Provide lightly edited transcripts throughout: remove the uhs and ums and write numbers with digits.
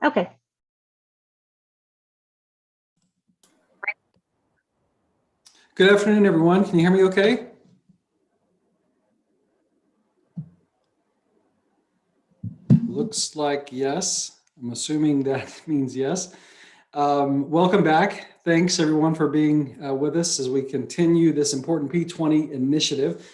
Okay. Good afternoon, everyone. Can you hear me okay? Looks like yes. I'm assuming that means yes. Welcome back. Thanks, everyone, for being with us as we continue this important P20 initiative.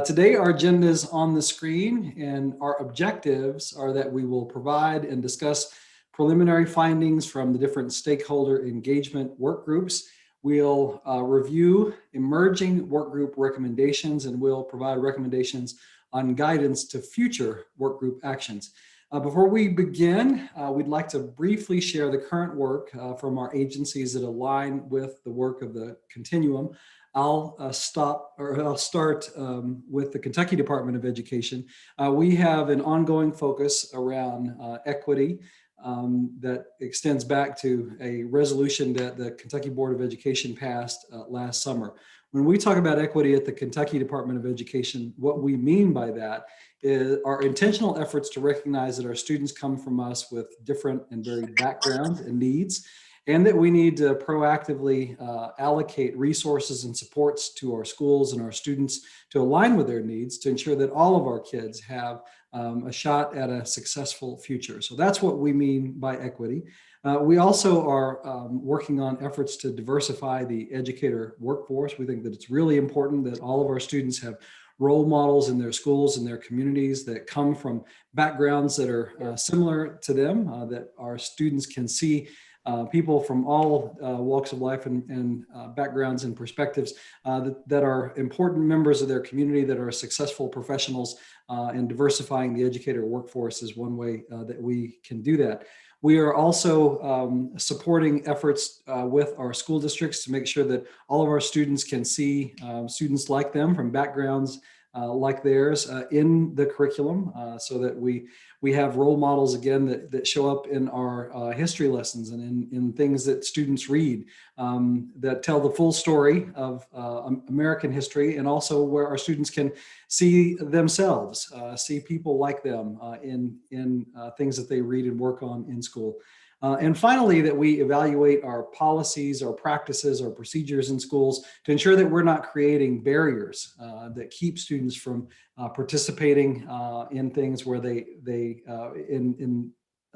Today, our agenda is on the screen, and our objectives are that we will provide and discuss preliminary findings from the different stakeholder engagement work groups. We'll review emerging work group recommendations, and we'll provide recommendations on guidance to future work group actions. Before we begin, we'd like to briefly share the current work from our agencies that align with the work of the Continuum. I'll start with the Kentucky Department of Education. We have an ongoing focus around equity that extends back to a resolution that the Kentucky Board of Education passed last summer. When we talk about equity at the Kentucky Department of Education, what we mean by that is our intentional efforts to recognize that our students come from us with different and varied backgrounds and needs, and that we need to proactively allocate resources and supports to our schools and our students to align with their needs to ensure that all of our kids have a shot at a successful future. So that's what we mean by equity. We also are working on efforts to diversify the educator workforce. We think that it's really important that all of our students have role models in their schools and their communities that come from backgrounds that are similar to them, that our students can see people from all walks of life and backgrounds and perspectives that are important members of their community, that are successful professionals, and diversifying the educator workforce is one way that we can do that. We are also supporting efforts with our school districts to make sure that all of our students can see students like them from backgrounds like theirs in the curriculum, so that we have role models again that show up in our history lessons and in things that students read that tell the full story of American history, and also where our students can see themselves, see people like them in things that they read and work on in school. And finally, that we evaluate our policies, our practices, our procedures in schools to ensure that we're not creating barriers that keep students from participating in things where in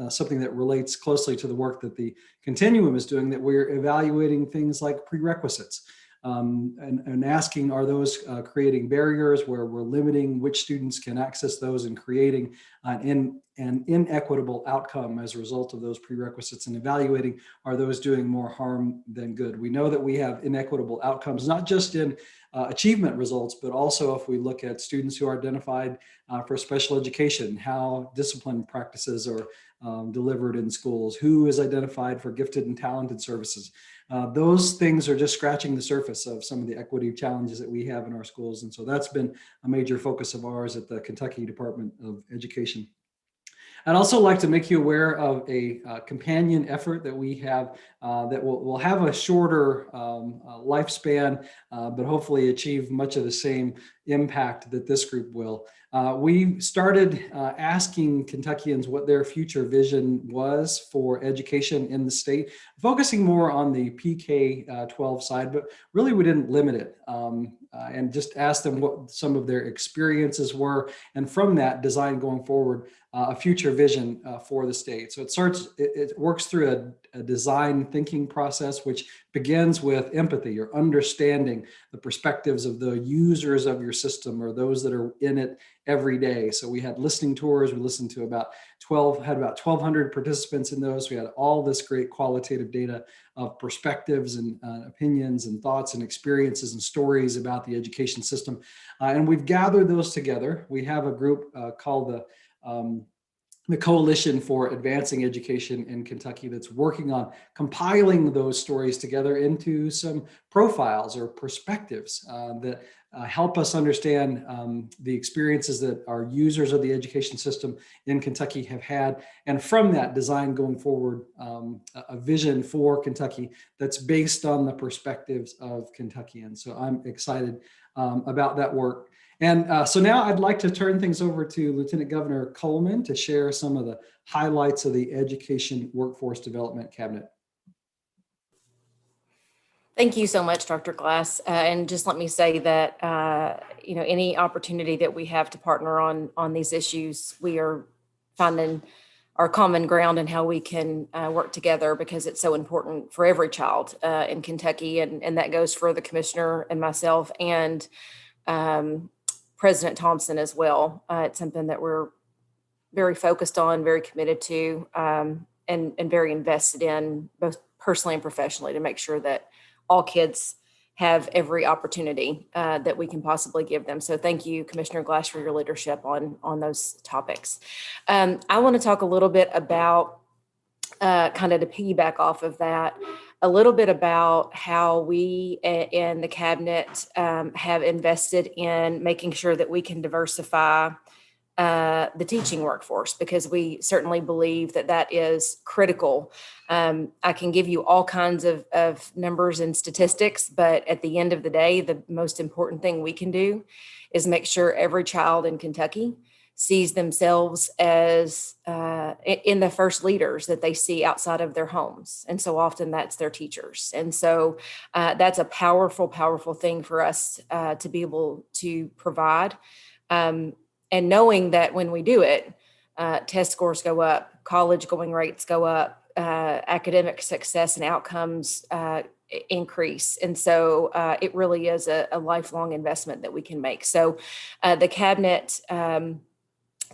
something that relates closely to the work that the Continuum is doing, that we're evaluating things like prerequisites. And asking, are those creating barriers where we're limiting which students can access those and creating an inequitable outcome as a result of those prerequisites, and evaluating, are those doing more harm than good? We know that we have inequitable outcomes, not just in achievement results, but also if we look at students who are identified for special education, how discipline practices are delivered in schools, who is identified for gifted and talented services. Those things are just scratching the surface of some of the equity challenges that we have in our schools. And so that's been a major focus of ours at the Kentucky Department of Education. I'd also like to make you aware of a companion effort that we have that will have a shorter lifespan, but hopefully achieve much of the same impact that this group will. We started asking Kentuckians what their future vision was for education in the state, focusing more on the PK-12 side, but really we didn't limit it, and just asked them what some of their experiences were, and from that design going forward a future vision for the state. So it works through a design thinking process, which begins with empathy, or understanding the perspectives of the users of your system, or those that are in it every day. So we had listening tours. We listened to about 1,200 participants in those. We had all this great qualitative data of perspectives and opinions and thoughts and experiences and stories about the education system. And we've gathered those together. We have a group called the Coalition for Advancing Education in Kentucky that's working on compiling those stories together into some profiles or perspectives that help us understand the experiences that our users of the education system in Kentucky have had, and from that design going forward a vision for Kentucky that's based on the perspectives of Kentuckians. So I'm excited about that work. And so now I'd like to turn things over to Lieutenant Governor Coleman to share some of the highlights of the Education Workforce Development Cabinet. Thank you so much, Dr. Glass. And just let me say that, any opportunity that we have to partner on these issues, we are finding our common ground and how we can work together, because it's so important for every child in Kentucky. And that goes for the commissioner and myself and President Thompson as well. It's something that we're very focused on, very committed to, and very invested in, both personally and professionally, to make sure that all kids have every opportunity that we can possibly give them. So thank you, Commissioner Glass, for your leadership on those topics. I want to talk a little bit about, kind of to piggyback off of that, a little bit about how we in the cabinet have invested in making sure that we can diversify the teaching workforce, because we certainly believe that that is critical. I can give you all kinds of numbers and statistics, but at the end of the day, the most important thing we can do is make sure every child in Kentucky sees themselves as in the first leaders that they see outside of their homes. And so often that's their teachers. And so that's a powerful, powerful thing for us to be able to provide. And knowing that when we do it, test scores go up, college going rates go up, academic success and outcomes increase. And so it really is a lifelong investment that we can make. So the cabinet,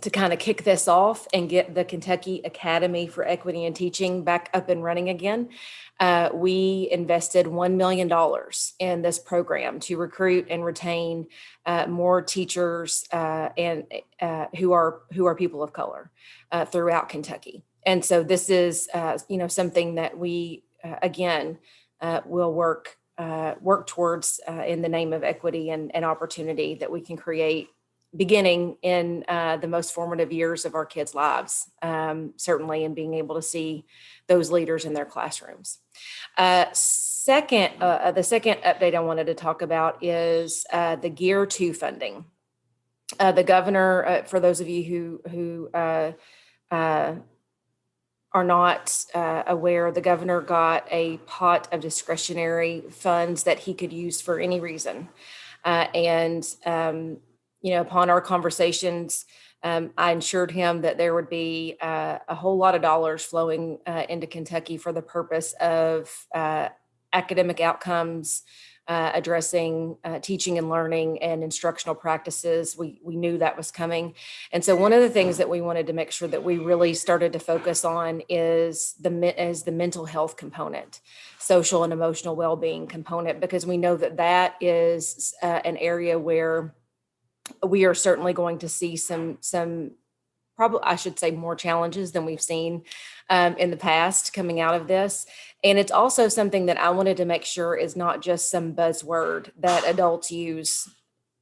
to kind of kick this off and get the Kentucky Academy for Equity in Teaching back up and running again, we invested $1 million in this program to recruit and retain more teachers and who are people of color throughout Kentucky. And so this is, something that we again will work towards in the name of equity and opportunity that we can create, beginning in the most formative years of our kids' lives, certainly, and being able to see those leaders in their classrooms. The second update I wanted to talk about is the Gear 2 funding. The governor, for those of you who are not aware, the governor got a pot of discretionary funds that he could use for any reason. Upon our conversations, I assured him that there would be a whole lot of dollars flowing into Kentucky for the purpose of academic outcomes, addressing teaching and learning and instructional practices. We knew that was coming. And so one of the things that we wanted to make sure that we really started to focus on is the mental health component, social and emotional well-being component, because we know that that is an area where we are certainly going to see some probably, I should say, more challenges than we've seen in the past coming out of this. And it's also something that I wanted to make sure is not just some buzzword that adults use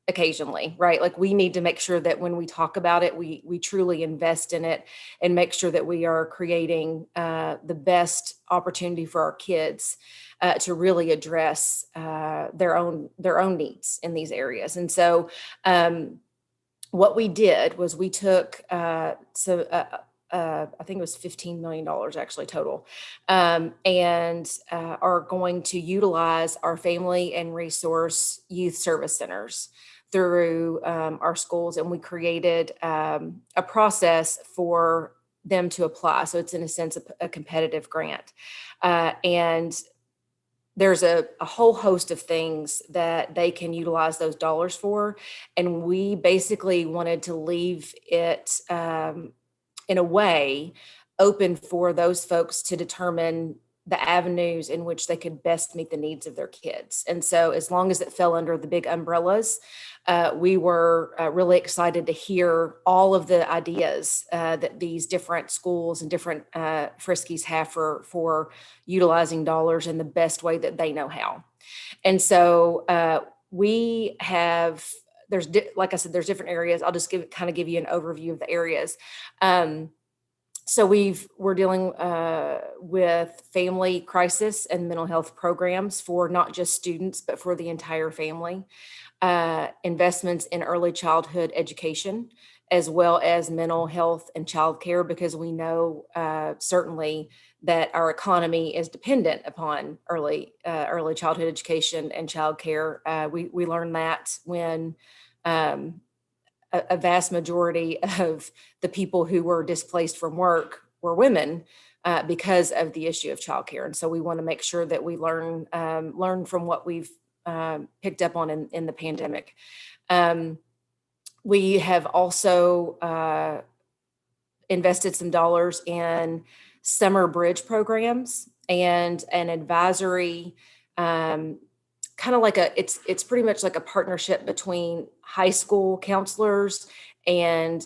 occasionally, right? Like, we need to make sure that when we talk about it, we truly invest in it and make sure that we are creating the best opportunity for our kids to really address their own needs in these areas. And so what we did was we took I think it was $15 million actually total, and are going to utilize our family and resource youth service centers through our schools. And we created a process for them to apply. So it's in a sense a competitive grant. And there's a whole host of things that they can utilize those dollars for. And we basically wanted to leave it in a way open for those folks to determine the avenues in which they could best meet the needs of their kids. And so as long as it fell under the big umbrellas, we were really excited to hear all of the ideas that these different schools and different Friskies have for utilizing dollars in the best way that they know how. And so we have, like I said, there's different areas. I'll just give you an overview of the areas. So we're dealing with family crisis and mental health programs for not just students, but for the entire family. Investments in early childhood education, as well as mental health and childcare, because we know certainly that our economy is dependent upon early childhood education and childcare. We learned that when um, a vast majority of the people who were displaced from work were women because of the issue of childcare. And so we want to make sure that we learn from what we've picked up on in the pandemic. We have also invested some dollars in summer bridge programs and an advisory kind of like it's pretty much like a partnership between high school counselors and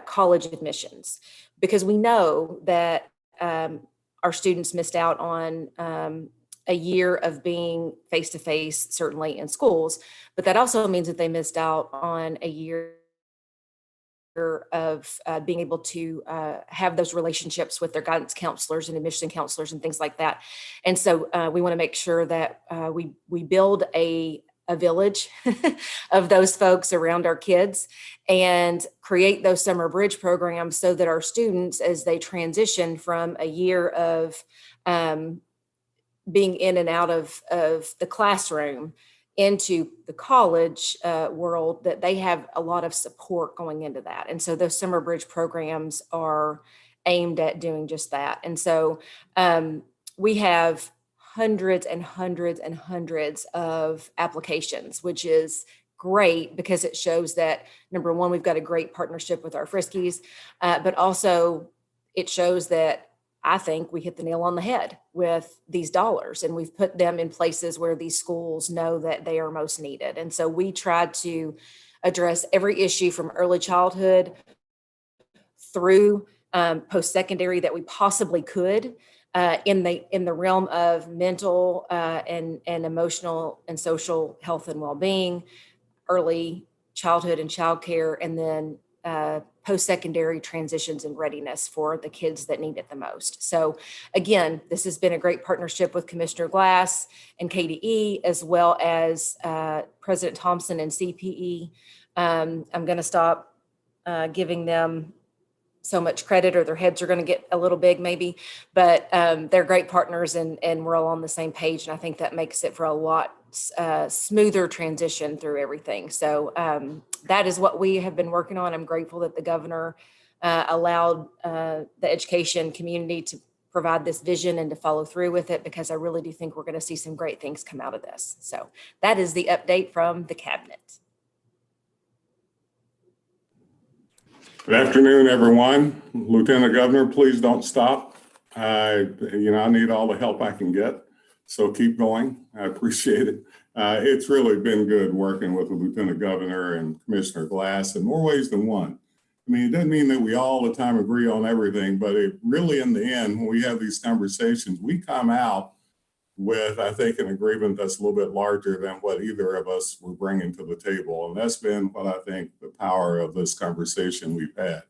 college admissions, because we know that our students missed out on a year of being face to face, certainly in schools, but that also means that they missed out on a year of being able to have those relationships with their guidance counselors and admission counselors and things like that. And so we want to make sure that we build a village of those folks around our kids and create those summer bridge programs so that our students, as they transition from a year of being in and out of the classroom into the college world, that they have a lot of support going into that. And so those summer bridge programs are aimed at doing just that. And so we have hundreds and hundreds and hundreds of applications, which is great because it shows that, number one, we've got a great partnership with our Friskies, but also it shows that I think we hit the nail on the head with these dollars, and we've put them in places where these schools know that they are most needed. And so we tried to address every issue from early childhood through post-secondary that we possibly could in the realm of mental and emotional and social health and well-being, early childhood and childcare, and then post-secondary transitions and readiness for the kids that need it the most. So again, this has been a great partnership with Commissioner Glass and KDE, as well as President Thompson and CPE. I'm going to stop giving them so much credit, or their heads are going to get a little big maybe, but they're great partners, and we're all on the same page. And I think that makes it for a lot smoother transition through everything. So that is what we have been working on. I'm grateful that the governor allowed the education community to provide this vision and to follow through with it, because I really do think we're going to see some great things come out of this. So that is the update from the cabinet. Good afternoon, everyone. Lieutenant Governor, please don't stop. I need all the help I can get, so keep going. I appreciate it. It's really been good working with the Lieutenant Governor and Commissioner Glass in more ways than one. I mean, it doesn't mean that we all the time agree on everything, but it really, in the end, when we have these conversations, we come out with, I think, an agreement that's a little bit larger than what either of us were bringing to the table. And that's been what I think the power of this conversation we've had.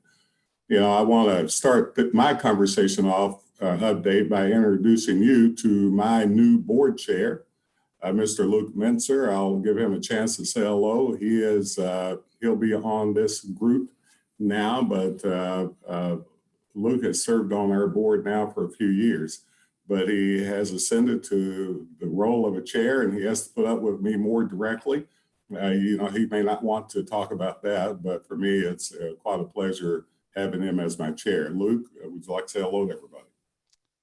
I want to start my conversation off update by introducing you to my new board chair, Mr. Luke Mintzer. I'll give him a chance to say hello. He'll be on this group now, but Luke has served on our board now for a few years. But he has ascended to the role of a chair, and he has to put up with me more directly. He may not want to talk about that, but for me, it's quite a pleasure having him as my chair. Luke, would you like to say hello to everybody?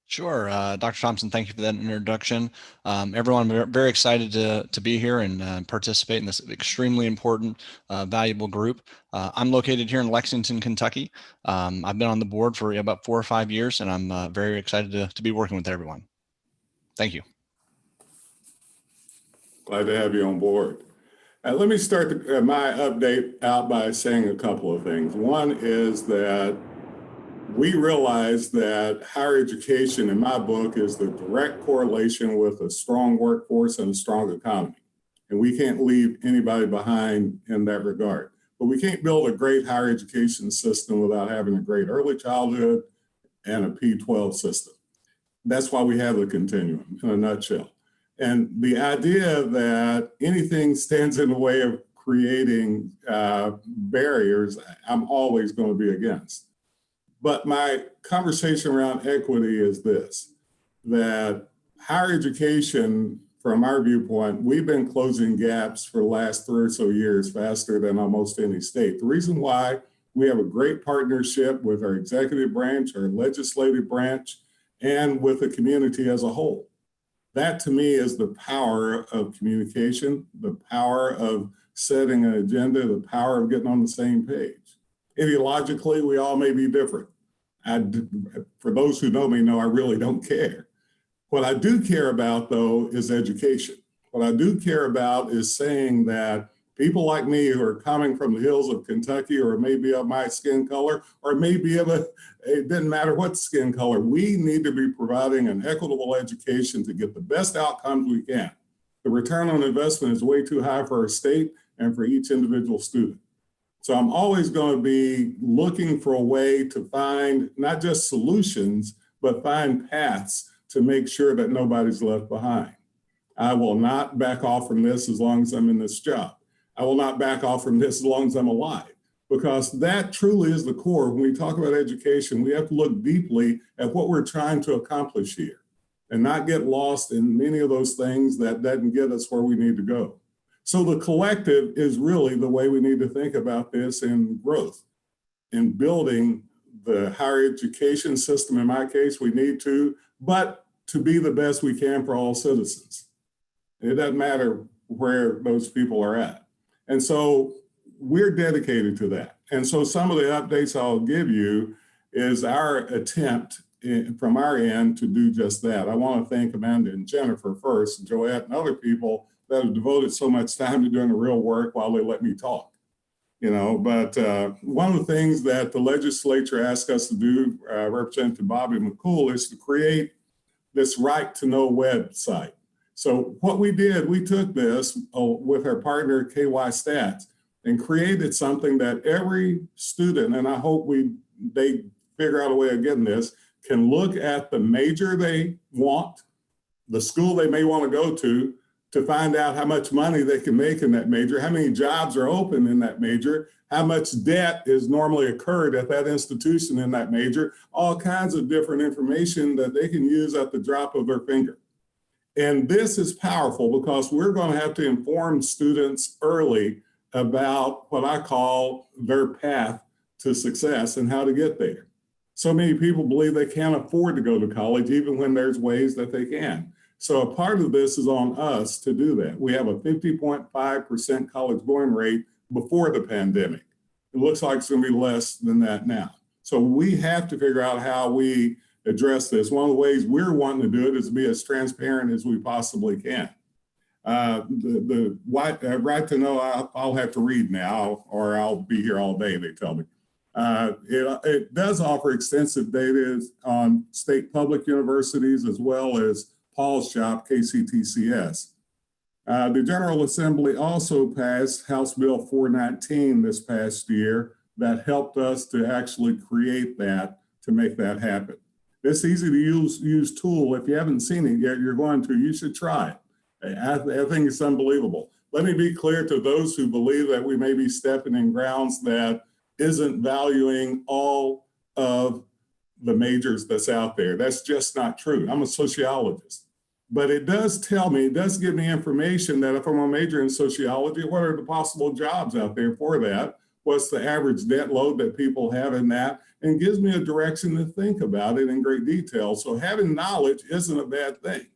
Sure. Dr. Thompson, thank you for that introduction. Everyone, we're very excited to be here and participate in this extremely important, valuable group. I'm located here in Lexington, Kentucky. I've been on the board for about 4 or 5 years, and I'm very excited to be working with everyone. Thank you. Glad to have you on board. Let me start my update out by saying a couple of things. One is that we realize that higher education, in my book, is the direct correlation with a strong workforce and a strong economy. And we can't leave anybody behind in that regard. But we can't build a great higher education system without having a great early childhood and a P12 system. That's why we have the continuum in a nutshell. And the idea that anything stands in the way of creating barriers, I'm always going to be against. But my conversation around equity is this, that higher education, from our viewpoint, we've been closing gaps for the last 3 or so years faster than almost any state. The reason why, we have a great partnership with our executive branch, our legislative branch, and with the community as a whole. That to me is the power of communication, the power of setting an agenda, the power of getting on the same page. Ideologically, we all may be different. For those who know me, know I really don't care. What I do care about, though, is education. What I do care about is saying that people like me who are coming from the hills of Kentucky, or maybe of my skin color, or maybe of it didn't matter what skin color, we need to be providing an equitable education to get the best outcomes we can. The return on investment is way too high for our state and for each individual student. So I'm always going to be looking for a way to find not just solutions, but find paths to make sure that nobody's left behind. I will not back off from this as long as I'm in this job. I will not back off from this as long as I'm alive, because that truly is the core. When we talk about education, we have to look deeply at what we're trying to accomplish here and not get lost in many of those things that doesn't get us where we need to go. So the collective is really the way we need to think about this in growth. In building the higher education system, in my case, we need to, but to be the best we can for all citizens. It doesn't matter where those people are at. And so we're dedicated to that. And so some of the updates I'll give you is our attempt from our end to do just that. I want to thank Amanda and Jennifer first, and Joette and other people that have devoted so much time to doing the real work while they let me talk. But one of the things that the legislature asked us to do, Representative Bobby McCool, is to create this right to know website. So what we did, we took this with our partner KY Stats and created something that every student, and I hope they figure out a way of getting this, can look at the major they want, the school they may want to go to find out how much money they can make in that major, how many jobs are open in that major, how much debt is normally occurred at that institution in that major, all kinds of different information that they can use at the drop of their finger. And this is powerful because we're going to have to inform students early about what I call their path to success and how to get there. So many people believe they can't afford to go to college, even when there's ways that they can. So a part of this is on us to do that. We have a 50.5% college going rate before the pandemic. It looks like it's going to be less than that now. So we have to figure out how we address this. One of the ways we're wanting to do it is to be as transparent as we possibly can. The right to know, I'll have to read now, or I'll be here all day, they tell me. It does offer extensive data on state public universities as well as Paul's shop, KCTCS. The General Assembly also passed House Bill 419 this past year that helped us to actually create that, to make that happen. This easy to use tool. If you haven't seen it yet, you should try it. I think it's unbelievable. Let me be clear to those who believe that we may be stepping in grounds that isn't valuing all of the majors that's out there. That's just not true. I'm a sociologist. But it does give me information that if I'm a major in sociology, what are the possible jobs out there for that? What's the average debt load that people have in that? And gives me a direction to think about it in great detail. So having knowledge isn't a bad thing.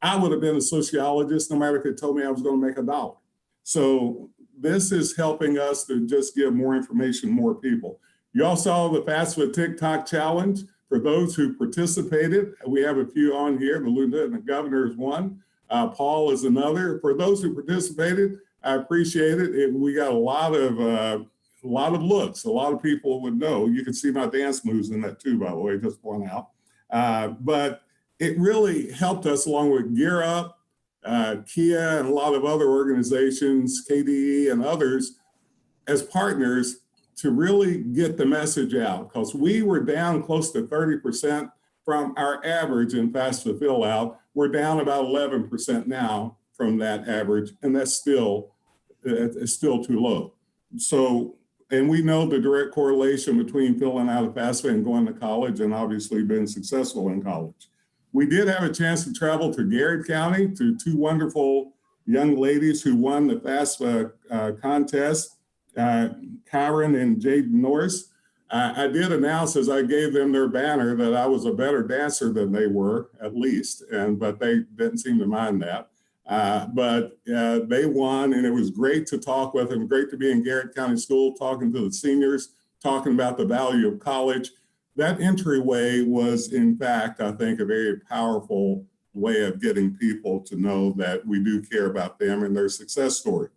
I would have been a sociologist no matter if it told me I was going to make $1. So this is helping us to just give more information to more people. You all saw the Fast with TikTok challenge. For those who participated, we have a few on here. The Lieutenant Governor is one. Paul is another. For those who participated, I appreciate it. We got a lot of looks. A lot of people would know. You can see my dance moves in that too, by the way, just point out. But it really helped us, along with Gear Up, Kia, and a lot of other organizations, KDE and others, as partners, to really get the message out, because we were down close to 30% from our average in FAFSA fill out. We're down about 11% now from that average, and that's still, it's still too low. So, and we know the direct correlation between filling out a FAFSA and going to college, and obviously being successful in college. We did have a chance to travel to Garrett County to two wonderful young ladies who won the FAFSA contest, Kyron and Jade Norris. I did announce as I gave them their banner that I was a better dancer than they were, at least, but they didn't seem to mind that. But they won, and it was great to talk with them, great to be in Garrett County School, talking to the seniors, talking about the value of college. That entryway was, in fact, I think, a very powerful way of getting people to know that we do care about them and their success story.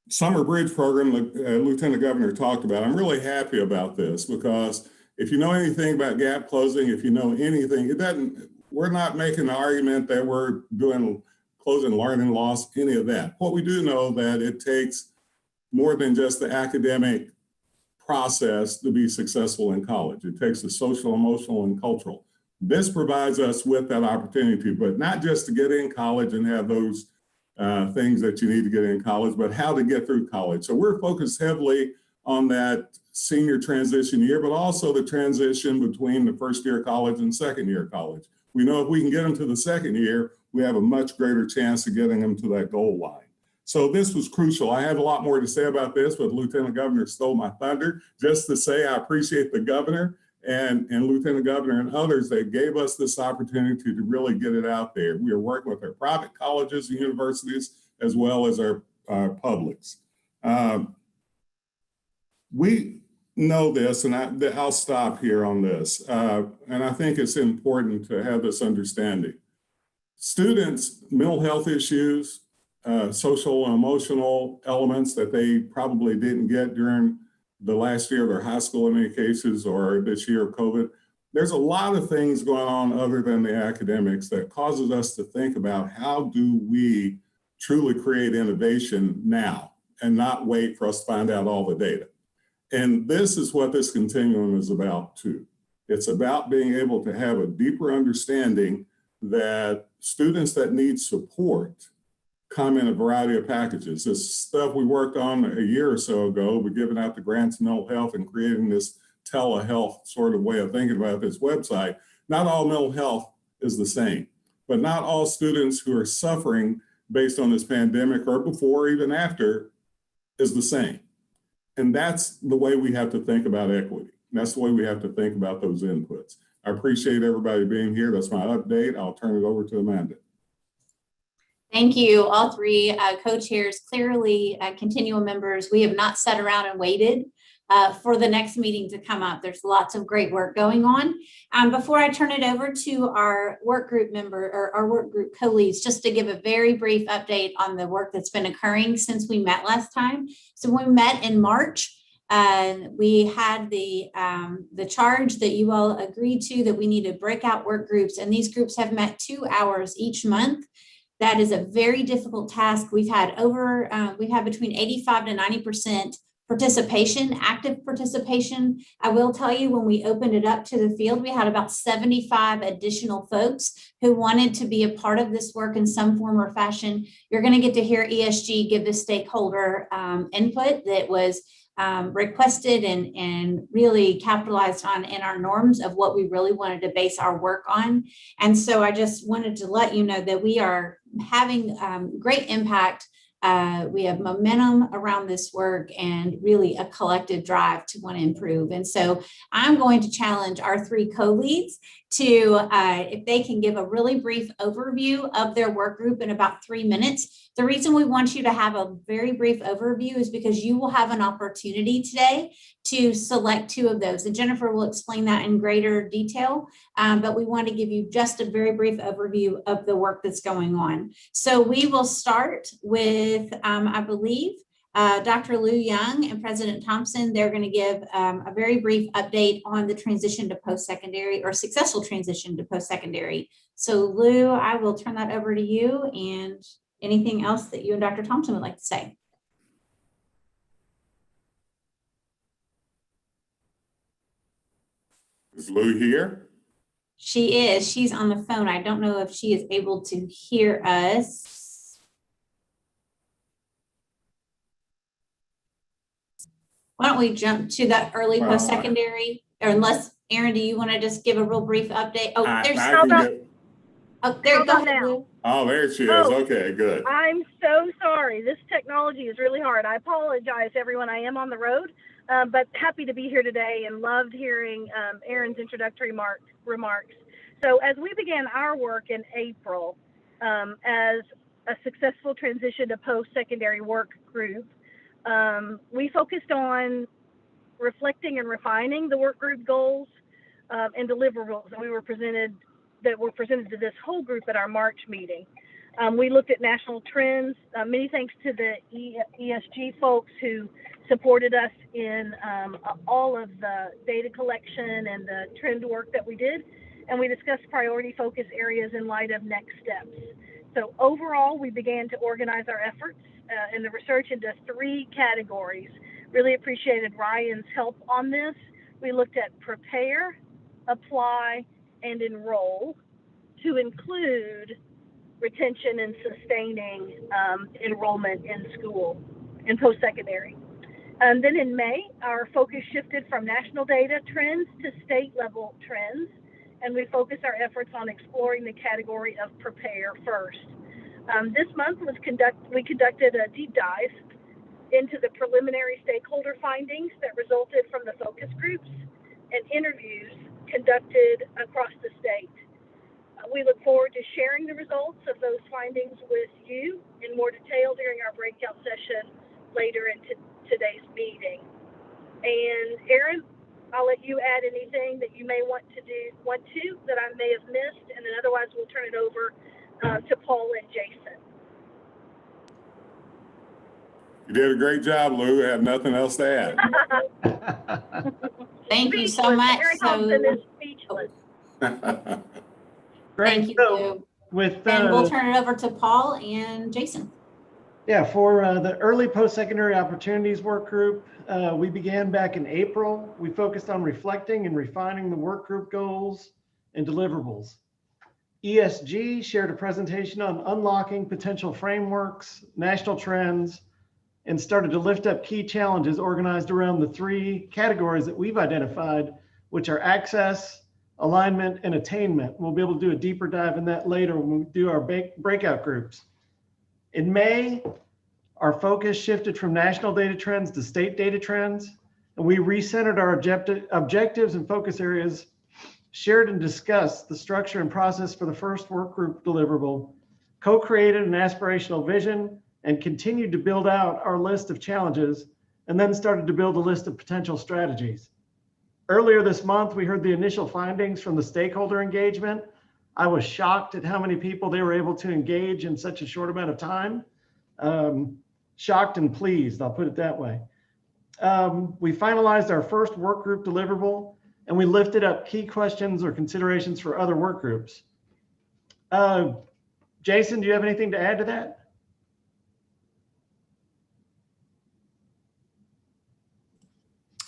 Summer Bridge program, Lieutenant Governor talked about. I'm really happy about this, because if you know anything about gap closing, if you know anything, we're not making the argument that we're doing closing learning loss, any of that. What we do know that it takes more than just the academic process to be successful in college. It takes the social, emotional, and cultural. This provides us with that opportunity, but not just to get in college and have those things that you need to get in college, but how to get through college. So we're focused heavily on that senior transition year, but also the transition between the first year of college and second year of college. We know if we can get them to the second year, we have a much greater chance of getting them to that goal line. So this was crucial. I had a lot more to say about this, but Lieutenant Governor stole my thunder. Just to say I appreciate the governor and Lieutenant Governor and others that gave us this opportunity to really get it out there. We are working with our private colleges and universities as well as our publics. We know this, and I'll stop here on this. And I think it's important to have this understanding. Students' mental health issues, social and emotional elements that they probably didn't get during the last year of their high school in many cases, or this year of COVID. There's a lot of things going on other than the academics that causes us to think about how do we truly create innovation now and not wait for us to find out all the data. And this is what this continuum is about too. It's about being able to have a deeper understanding that students that need support come in a variety of packages. This stuff we worked on a year or so ago, we're giving out the grants in mental health and creating this telehealth sort of way of thinking about this website. Not all mental health is the same, but not all students who are suffering based on this pandemic or before or even after is the same. And that's the way we have to think about equity. That's the way we have to think about those inputs. I appreciate everybody being here. That's my update. I'll turn it over to Amanda. Thank you, all three co-chairs. Clearly, Continuum members, we have not sat around and waited for the next meeting to come up. There's lots of great work going on. Before I turn it over to our work group member or our work group co-leads, just to give a very brief update on the work that's been occurring since we met last time. So when we met in March, we had the charge that you all agreed to that we needed breakout work groups, and these groups have met 2 hours each month. That is a very difficult task. We've had between 85 to 90% participation, active participation. I will tell you, when we opened it up to the field, we had about 75 additional folks who wanted to be a part of this work in some form or fashion. You're going to get to hear ESG give the stakeholder input that was requested and really capitalized on in our norms of what we really wanted to base our work on. And so I just wanted to let you know that we are having great impact. We have momentum around this work and really a collective drive to want to improve. And so I'm going to challenge our three co-leads to, if they can give a really brief overview of their work group in about 3 minutes. The reason we want you to have a very brief overview is because you will have an opportunity today to select 2 of those. And Jennifer will explain that in greater detail, but we want to give you just a very brief overview of the work that's going on. So we will start with, I believe, Dr. Lou Young and President Thompson. They're going to give a very brief update on the transition to post-secondary or successful transition to post-secondary. So Lou, I will turn that over to you, and anything else that you and Dr. Thompson would like to say. Is Lou here? She is. She's on the phone. I don't know if she is able to hear us. Why don't we jump to that early Well, post-secondary? Or unless, Aaron, do you want to just give a real brief update? Oh, there's, I can get, there, Hold go on ahead, now. Lou. oh, there she is. Oh. Okay, good. I'm so sorry. This technology is really hard. I apologize, everyone. I am on the road, but happy to be here today and loved hearing Aaron's introductory remarks. So as we began our work in April as a successful transition to post-secondary work group, we focused on reflecting and refining the work group goals and deliverables that were presented to this whole group at our March meeting. We looked at national trends. Many thanks to the ESG folks who supported us in all of the data collection and the trend work that we did. And we discussed priority focus areas in light of next steps. So overall, we began to organize our efforts in the research into 3 categories. Really appreciated Ryan's help on this. We looked at prepare, apply, and enroll to include retention and sustaining enrollment in school, in post-secondary. And then in May, our focus shifted from national data trends to state level trends, and we focused our efforts on exploring the category of prepare first. This month we conducted a deep dive into the preliminary stakeholder findings that resulted from the focus groups and interviews conducted across the state. We look forward to sharing the results of those findings with you in more detail during our breakout session later in today's meeting. And Aaron, I'll let you add anything that you may want to that I may have missed, and then otherwise we'll turn it over to Paul and Jason. You did a great job, Lou. I have nothing else to add. Thank you so much. Aaron Thompson is speechless. Thank you, Lou. With And we'll turn it over to Paul and Jason. yeah, for the early post-secondary opportunities work group, we began back in April. We focused on reflecting and refining the work group goals and deliverables. ESG shared a presentation on unlocking potential frameworks, national trends, and started to lift up key challenges organized around the 3 categories that we've identified, which are access, alignment, and attainment. We'll be able to do a deeper dive in that later when we do our breakout groups. In May, our focus shifted from national data trends to state data trends, and we recentered our objectives and focus areas, shared and discussed the structure and process for the first work group deliverable, co-created an aspirational vision, and continued to build out our list of challenges, and then started to build a list of potential strategies. Earlier this month, we heard the initial findings from the stakeholder engagement. I was shocked at how many people they were able to engage in such a short amount of time. Shocked and pleased, I'll put it that way. We finalized our first work group deliverable, and we lifted up key questions or considerations for other work groups. Jason, do you have anything to add to that?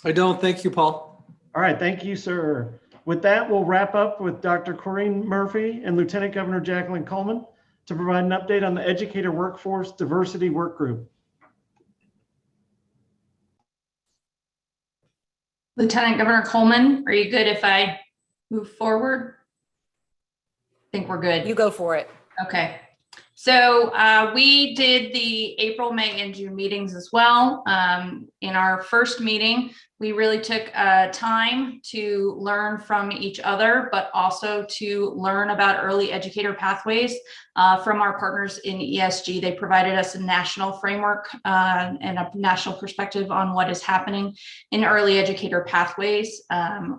I don't. Thank you, Paul. All right, thank you, sir. With that, we'll wrap up with Dr. Corinne Murphy and Lieutenant Governor Jacqueline Coleman to provide an update on the Educator Workforce Diversity Work Group. Lieutenant Governor Coleman, are you good if I move forward? I think we're good. You go for it. Okay. So we did the April, May, and June meetings as well. In our first meeting, we really took time to learn from each other, but also to learn about early educator pathways from our partners in ESG. They provided us a national framework and a national perspective on what is happening in early educator pathways.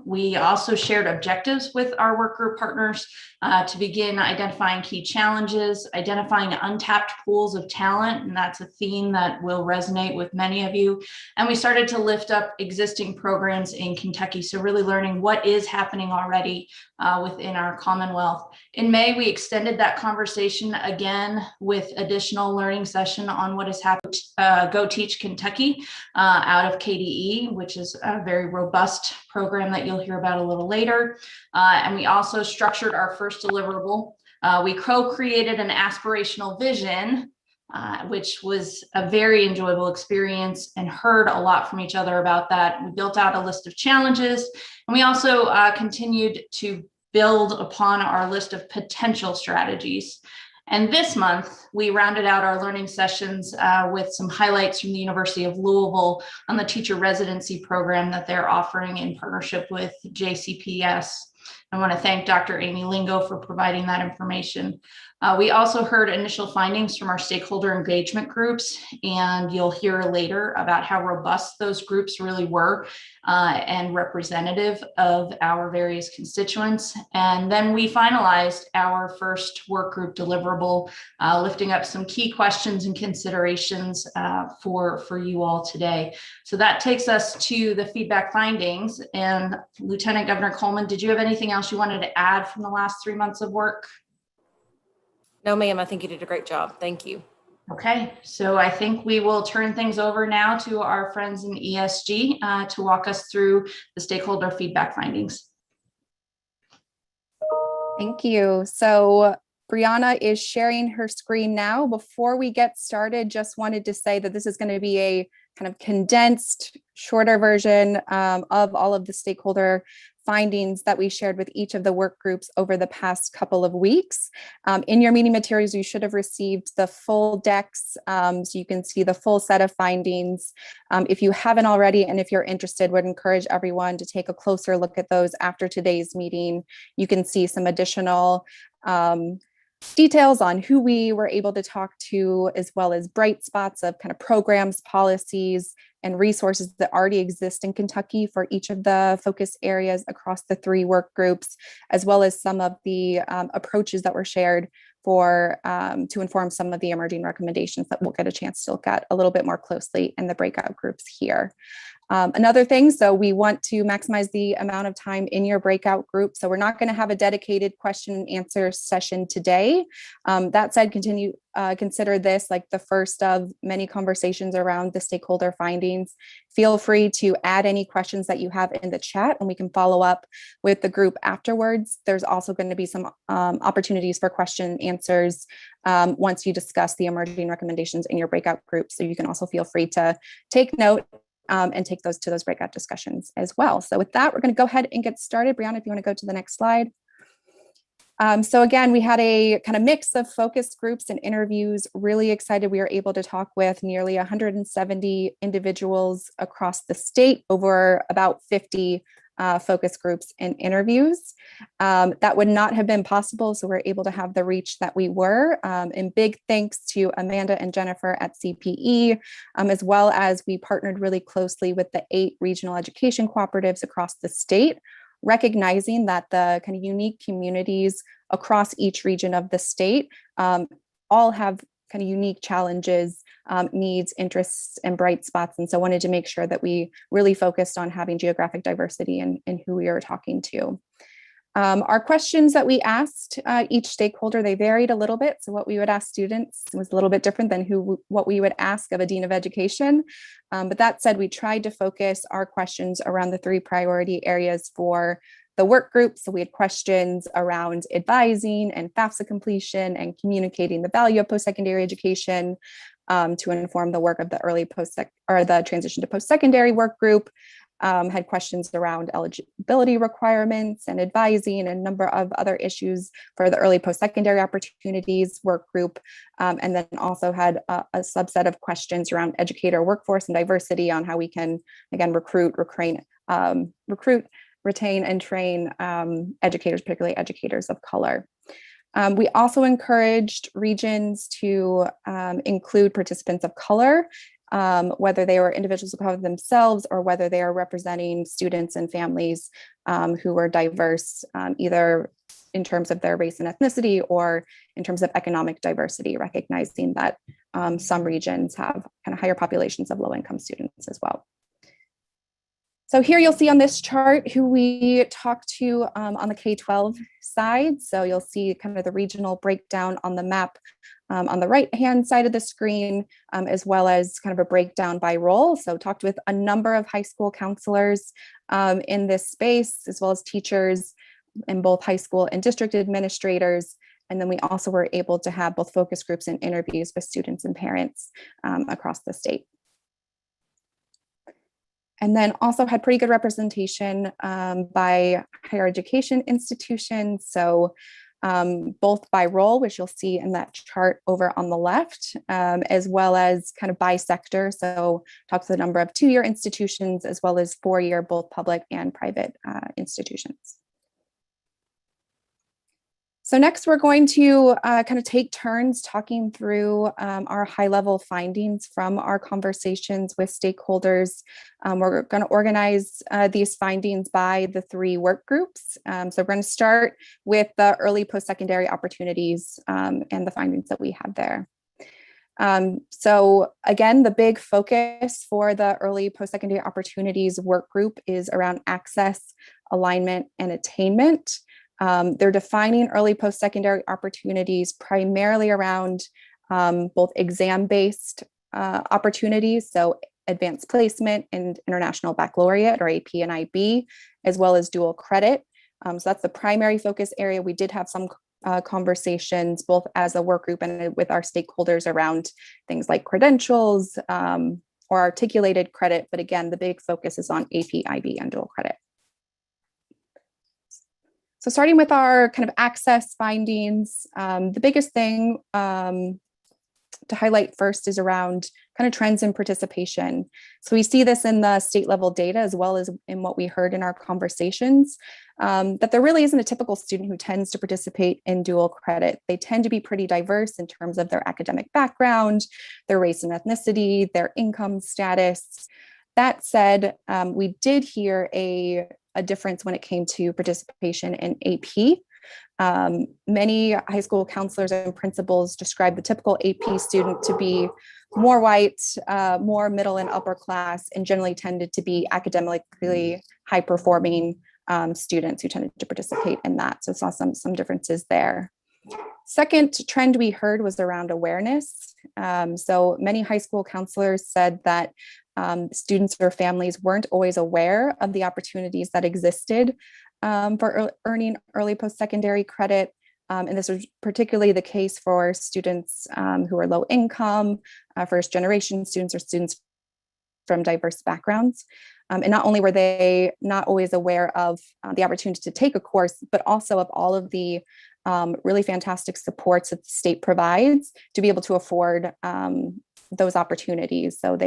We also shared objectives with our work group partners to begin identifying key challenges, identifying identifying untapped pools of talent, and that's a theme that will resonate with many of you. And we started to lift up existing programs in Kentucky, so really learning what is happening already within our Commonwealth. In May, we extended that conversation again with additional learning session on what has happened. Go Teach Kentucky out of KDE, which is a very robust program that you'll hear about a little later. And we also structured our first deliverable. We co-created an aspirational vision, which was a very enjoyable experience, and heard a lot from each other about that. We built out a list of challenges, and we also continued to build upon our list of potential strategies. And this month, we rounded out our learning sessions with some highlights from the University of Louisville on the teacher residency program that they're offering in partnership with JCPS. I want to thank Dr. Amy Lingo for providing that information. We also heard initial findings from our stakeholder engagement groups, and you'll hear later about how robust those groups really were and representative of our various constituents. And then we finalized our first work group deliverable, lifting up some key questions and considerations for you all today. So that takes us to the feedback findings. And Lieutenant Governor Coleman, did you have anything else you wanted to add from the last 3 months of work? No, ma'am, I think you did a great job. Thank you. Okay, so I think we will turn things over now to our friends in ESG to walk us through the stakeholder feedback findings. Thank you. So Brianna is sharing her screen now. Before we get started, just wanted to say that this is going to be a kind of condensed, shorter version of all of the stakeholder findings that we shared with each of the work groups over the past couple of weeks. In your meeting materials, you should have received the full decks, so you can see the full set of findings. If you haven't already, and if you're interested, would encourage everyone to take a closer look at those after today's meeting. You can see some additional details on who we were able to talk to, as well as bright spots of kind of programs, policies, and resources that already exist in Kentucky for each of the focus areas across the 3 work groups, as well as some of the approaches that were shared for to inform some of the emerging recommendations that we'll get a chance to look at a little bit more closely in the breakout groups here. Another thing, so we want to maximize the amount of time in your breakout group. So we're not going to have a dedicated question and answer session today. That said, consider this like the first of many conversations around the stakeholder findings. Feel free to add any questions that you have in the chat, and we can follow up with the group afterwards. There's also going to be some opportunities for question and answers once you discuss the emerging recommendations in your breakout group. So you can also feel free to take note and take those to those breakout discussions as well. So with that, we're going to go ahead and get started. Brianna, if you want to go to the next slide. So again, we had a kind of mix of focus groups and interviews. Really excited we were able to talk with nearly 170 individuals across the state over about 50 focus groups and interviews. That would not have been possible, so we're able to have the reach that we were. And big thanks to Amanda and Jennifer at CPE, as well as we partnered really closely with the 8 regional education cooperatives across the state, recognizing that the kind of unique communities across each region of the state all have kind of unique challenges, needs, interests, and bright spots. And so wanted to make sure that we really focused on having geographic diversity in who we were talking to. Our questions that we asked each stakeholder, they varied a little bit. So what we would ask students was a little bit different than what we would ask of a dean of education. But that said, we tried to focus our questions around the 3 priority areas for the work group. So we had questions around advising and FAFSA completion and communicating the value of post-secondary education to inform the work of the early the transition to post-secondary work group. Had questions around eligibility requirements and advising and a number of other issues for the early post-secondary opportunities work group. And then also had a subset of questions around educator workforce and diversity on how we can, again, recruit, retain, and train educators, particularly educators of color. We also encouraged regions to include participants of color, whether they were individuals of color themselves or whether they are representing students and families who were diverse, either in terms of their race and ethnicity or in terms of economic diversity, recognizing that some regions have kind of higher populations of low-income students as well. So here you'll see on this chart who we talked to on the K-12 side. So you'll see kind of the regional breakdown on the map on the right-hand side of the screen, as well as kind of a breakdown by role. So talked with a number of high school counselors in this space, as well as teachers in both high school and district administrators. And then we also were able to have both focus groups and interviews with students and parents across the state. And then also had pretty good representation by higher education institutions. So both by role, which you'll see in that chart over on the left, as well as kind of by sector. So talks the number of 2-year institutions, as well as 4-year, both public and private institutions. So next, we're going to kind of take turns talking through our high-level findings from our conversations with stakeholders. We're going to organize these findings by the 3 work groups. So we're going to start with the early post-secondary opportunities and the findings that we have there. So again, the big focus for the early post-secondary opportunities work group is around access, alignment, and attainment. They're defining early post-secondary opportunities primarily around both exam-based opportunities, so advanced placement and international baccalaureate or AP and IB, as well as dual credit. So that's the primary focus area. We did have some conversations both as a work group and with our stakeholders around things like credentials or articulated credit. But again, the big focus is on AP, IB, and dual credit. So starting with our kind of access findings, the biggest thing to highlight first is around kind of trends in participation. So we see this in the state level data as well as in what we heard in our conversations, that there really isn't a typical student who tends to participate in dual credit. They tend to be pretty diverse in terms of their academic background, their race and ethnicity, their income status. That said, we did hear a difference when it came to participation in AP. Many high school counselors and principals describe the typical AP student to be more white, more middle and upper class, and generally tended to be academically high performing students who tended to participate in that. So saw some differences there. Second trend we heard was around awareness. So many high school counselors said that students or families weren't always aware of the opportunities that existed for earning early post-secondary credit. And this was particularly the case for students who are low income, first generation students, or students from diverse backgrounds. And not only were they not always aware of the opportunity to take a course, but also of all of the really fantastic supports that the state provides to be able to afford those opportunities. So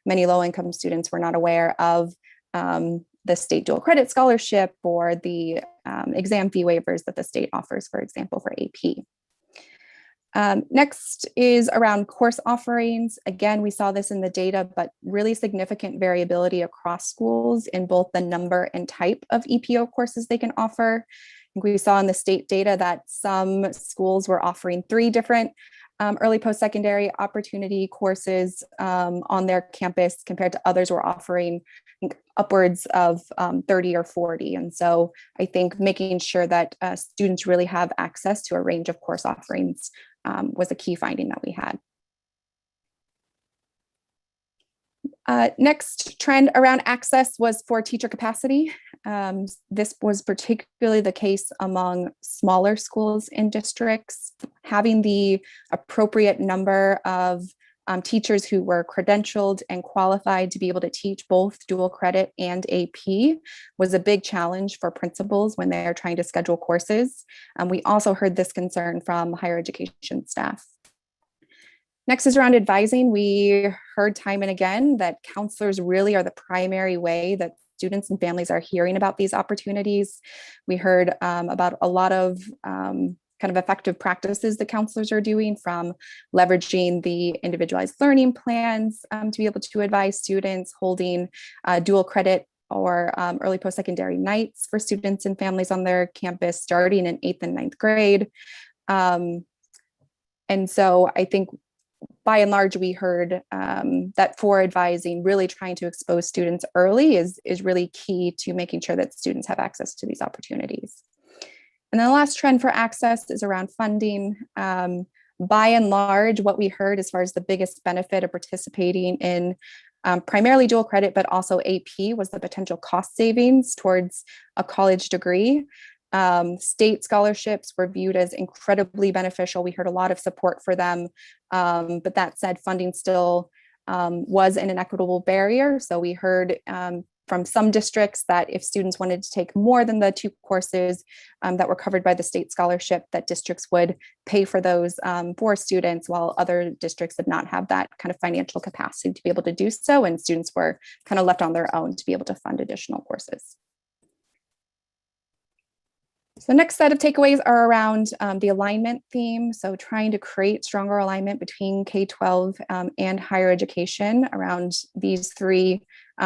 many low-income students were not aware of the state dual credit scholarship or the exam fee waivers that the state offers, for example, for AP. Next is around course offerings. Again, we saw this in the data, but really significant variability across schools in both the number and type of EPO courses they can offer. I think we saw in the state data that some schools were offering 3 different early post-secondary opportunity courses on their campus compared to others were offering upwards of 30 or 40. And so I think making sure that students really have access to a range of course offerings was a key finding that we had. Next trend around access was for teacher capacity. This was particularly the case among smaller schools and districts. Having the appropriate number of teachers who were credentialed and qualified to be able to teach both dual credit and AP was a big challenge for principals when they're trying to schedule courses. We also heard this concern from higher education staff. Next is around advising. We heard time and again that counselors really are the primary way that students and families are hearing about these opportunities. We heard about a lot of kind of effective practices that counselors are doing, from leveraging the individualized learning plans to be able to advise students, holding dual credit or early post-secondary nights for students and families on their campus starting in 8th and 9th grade. And so I think by and large, we heard that for advising, really trying to expose students early is really key to making sure that students have access to these opportunities. And then the last trend for access is around funding. By and large, what we heard as far as the biggest benefit of participating in primarily dual credit, but also AP, was the potential cost savings towards a college degree. State scholarships were viewed as incredibly beneficial. We heard a lot of support for them, but that said, funding still was an inequitable barrier. So we heard from some districts that if students wanted to take more than the 2 courses that were covered by the state scholarship, that districts would pay for those for students, while other districts did not have that kind of financial capacity to be able to do so, and students were kind of left on their own to be able to fund additional courses. So the next set of takeaways are around the alignment theme. So trying to create stronger alignment between K-12 and higher education around these 3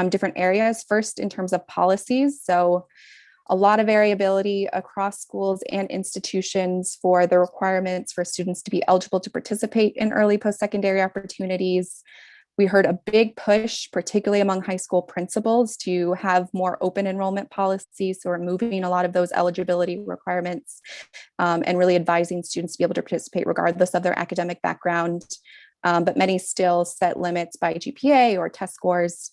different areas. First, in terms of policies. So a lot of variability across schools and institutions for the requirements for students to be eligible to participate in early post-secondary opportunities. We heard a big push, particularly among high school principals, to have more open enrollment policies. So we're moving a lot of those eligibility requirements and really advising students to be able to participate regardless of their academic background. But many still set limits by GPA or test scores.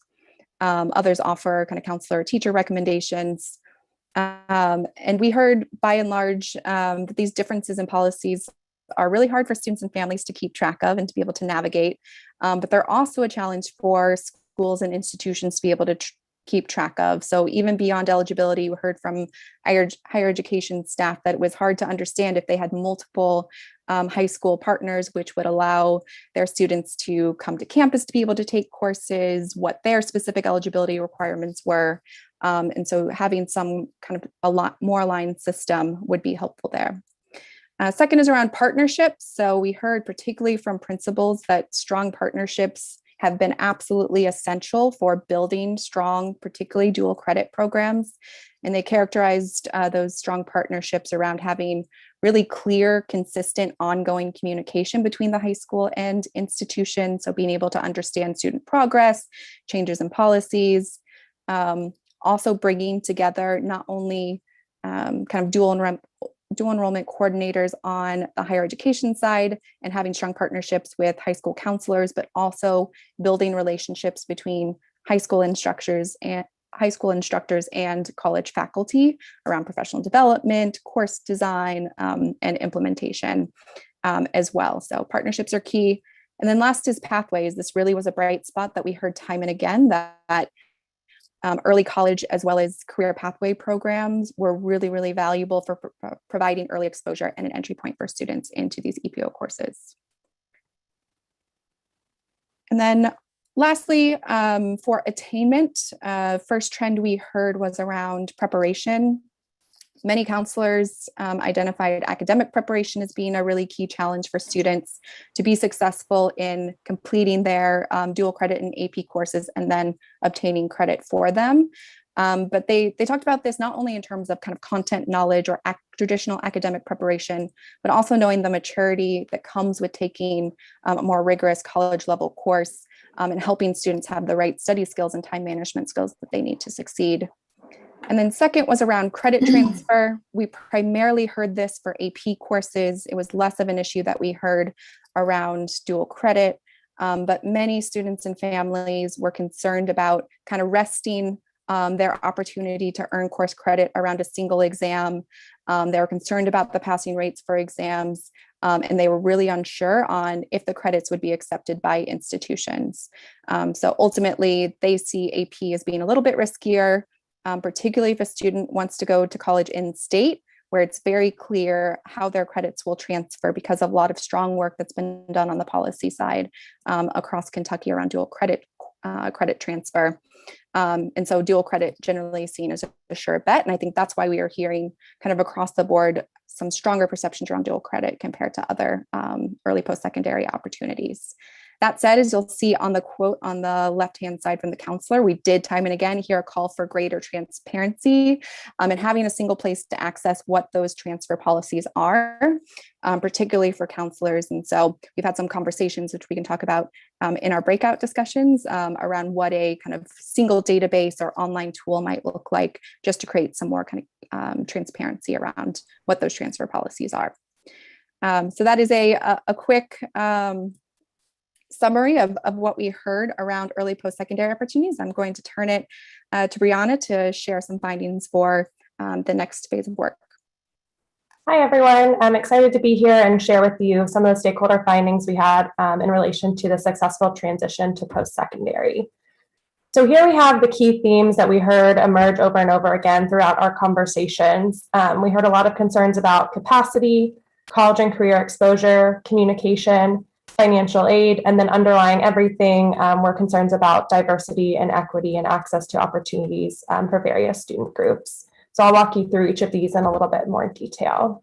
Others offer kind of counselor or teacher recommendations. And we heard by and large that these differences in policies are really hard for students and families to keep track of and to be able to navigate. But they're also a challenge for schools and institutions to be able to keep track of. So even beyond eligibility, we heard from higher education staff that it was hard to understand if they had multiple high school partners, which would allow their students to come to campus to be able to take courses, what their specific eligibility requirements were. And so having some kind of a lot more aligned system would be helpful there. Second is around partnerships. So we heard particularly from principals that strong partnerships have been absolutely essential for building strong, particularly dual credit programs. And they characterized those strong partnerships around having really clear, consistent, ongoing communication between the high school and institution. So being able to understand student progress, changes in policies, also bringing together not only kind of dual enrollment coordinators on the higher education side and having strong partnerships with high school counselors, but also building relationships between high school instructors and college faculty around professional development, course design, and implementation as well. So partnerships are key. And then last is pathways. This really was a bright spot that we heard time and again that early college as well as career pathway programs were really, really valuable for providing early exposure and an entry point for students into these EPO courses. And then lastly, for attainment, first trend we heard was around preparation. Many counselors identified academic preparation as being a really key challenge for students to be successful in completing their dual credit and AP courses and then obtaining credit for them. But they talked about this not only in terms of kind of content knowledge or traditional academic preparation, but also knowing the maturity that comes with taking a more rigorous college level course and helping students have the right study skills and time management skills that they need to succeed. And then second was around credit transfer. We primarily heard this for AP courses. It was less of an issue that we heard around dual credit, but many students and families were concerned about kind of resting their opportunity to earn course credit around a single exam. They were concerned about the passing rates for exams, and they were really unsure on if the credits would be accepted by institutions. So ultimately, they see AP as being a little bit riskier, particularly if a student wants to go to college in state, where it's very clear how their credits will transfer because of a lot of strong work that's been done on the policy side across Kentucky around dual credit transfer. And so dual credit generally seen as a sure bet. And I think that's why we are hearing kind of across the board some stronger perceptions around dual credit compared to other early post-secondary opportunities. That said, as you'll see on the quote on the left-hand side from the counselor, we did time and again hear a call for greater transparency and having a single place to access what those transfer policies are, particularly for counselors. And so we've had some conversations, which we can talk about in our breakout discussions around what a kind of single database or online tool might look like, just to create some more kind of transparency around what those transfer policies are. So that is a quick summary of what we heard around early post-secondary opportunities. I'm going to turn it to Brianna to share some findings for the next phase of work. Hi, everyone. I'm excited to be here and share with you some of the stakeholder findings we had in relation to the successful transition to post-secondary. So here we have the key themes that we heard emerge over and over again throughout our conversations. We heard a lot of concerns about capacity, college and career exposure, communication, financial aid, and then underlying everything were concerns about diversity and equity and access to opportunities for various student groups. So I'll walk you through each of these in a little bit more detail.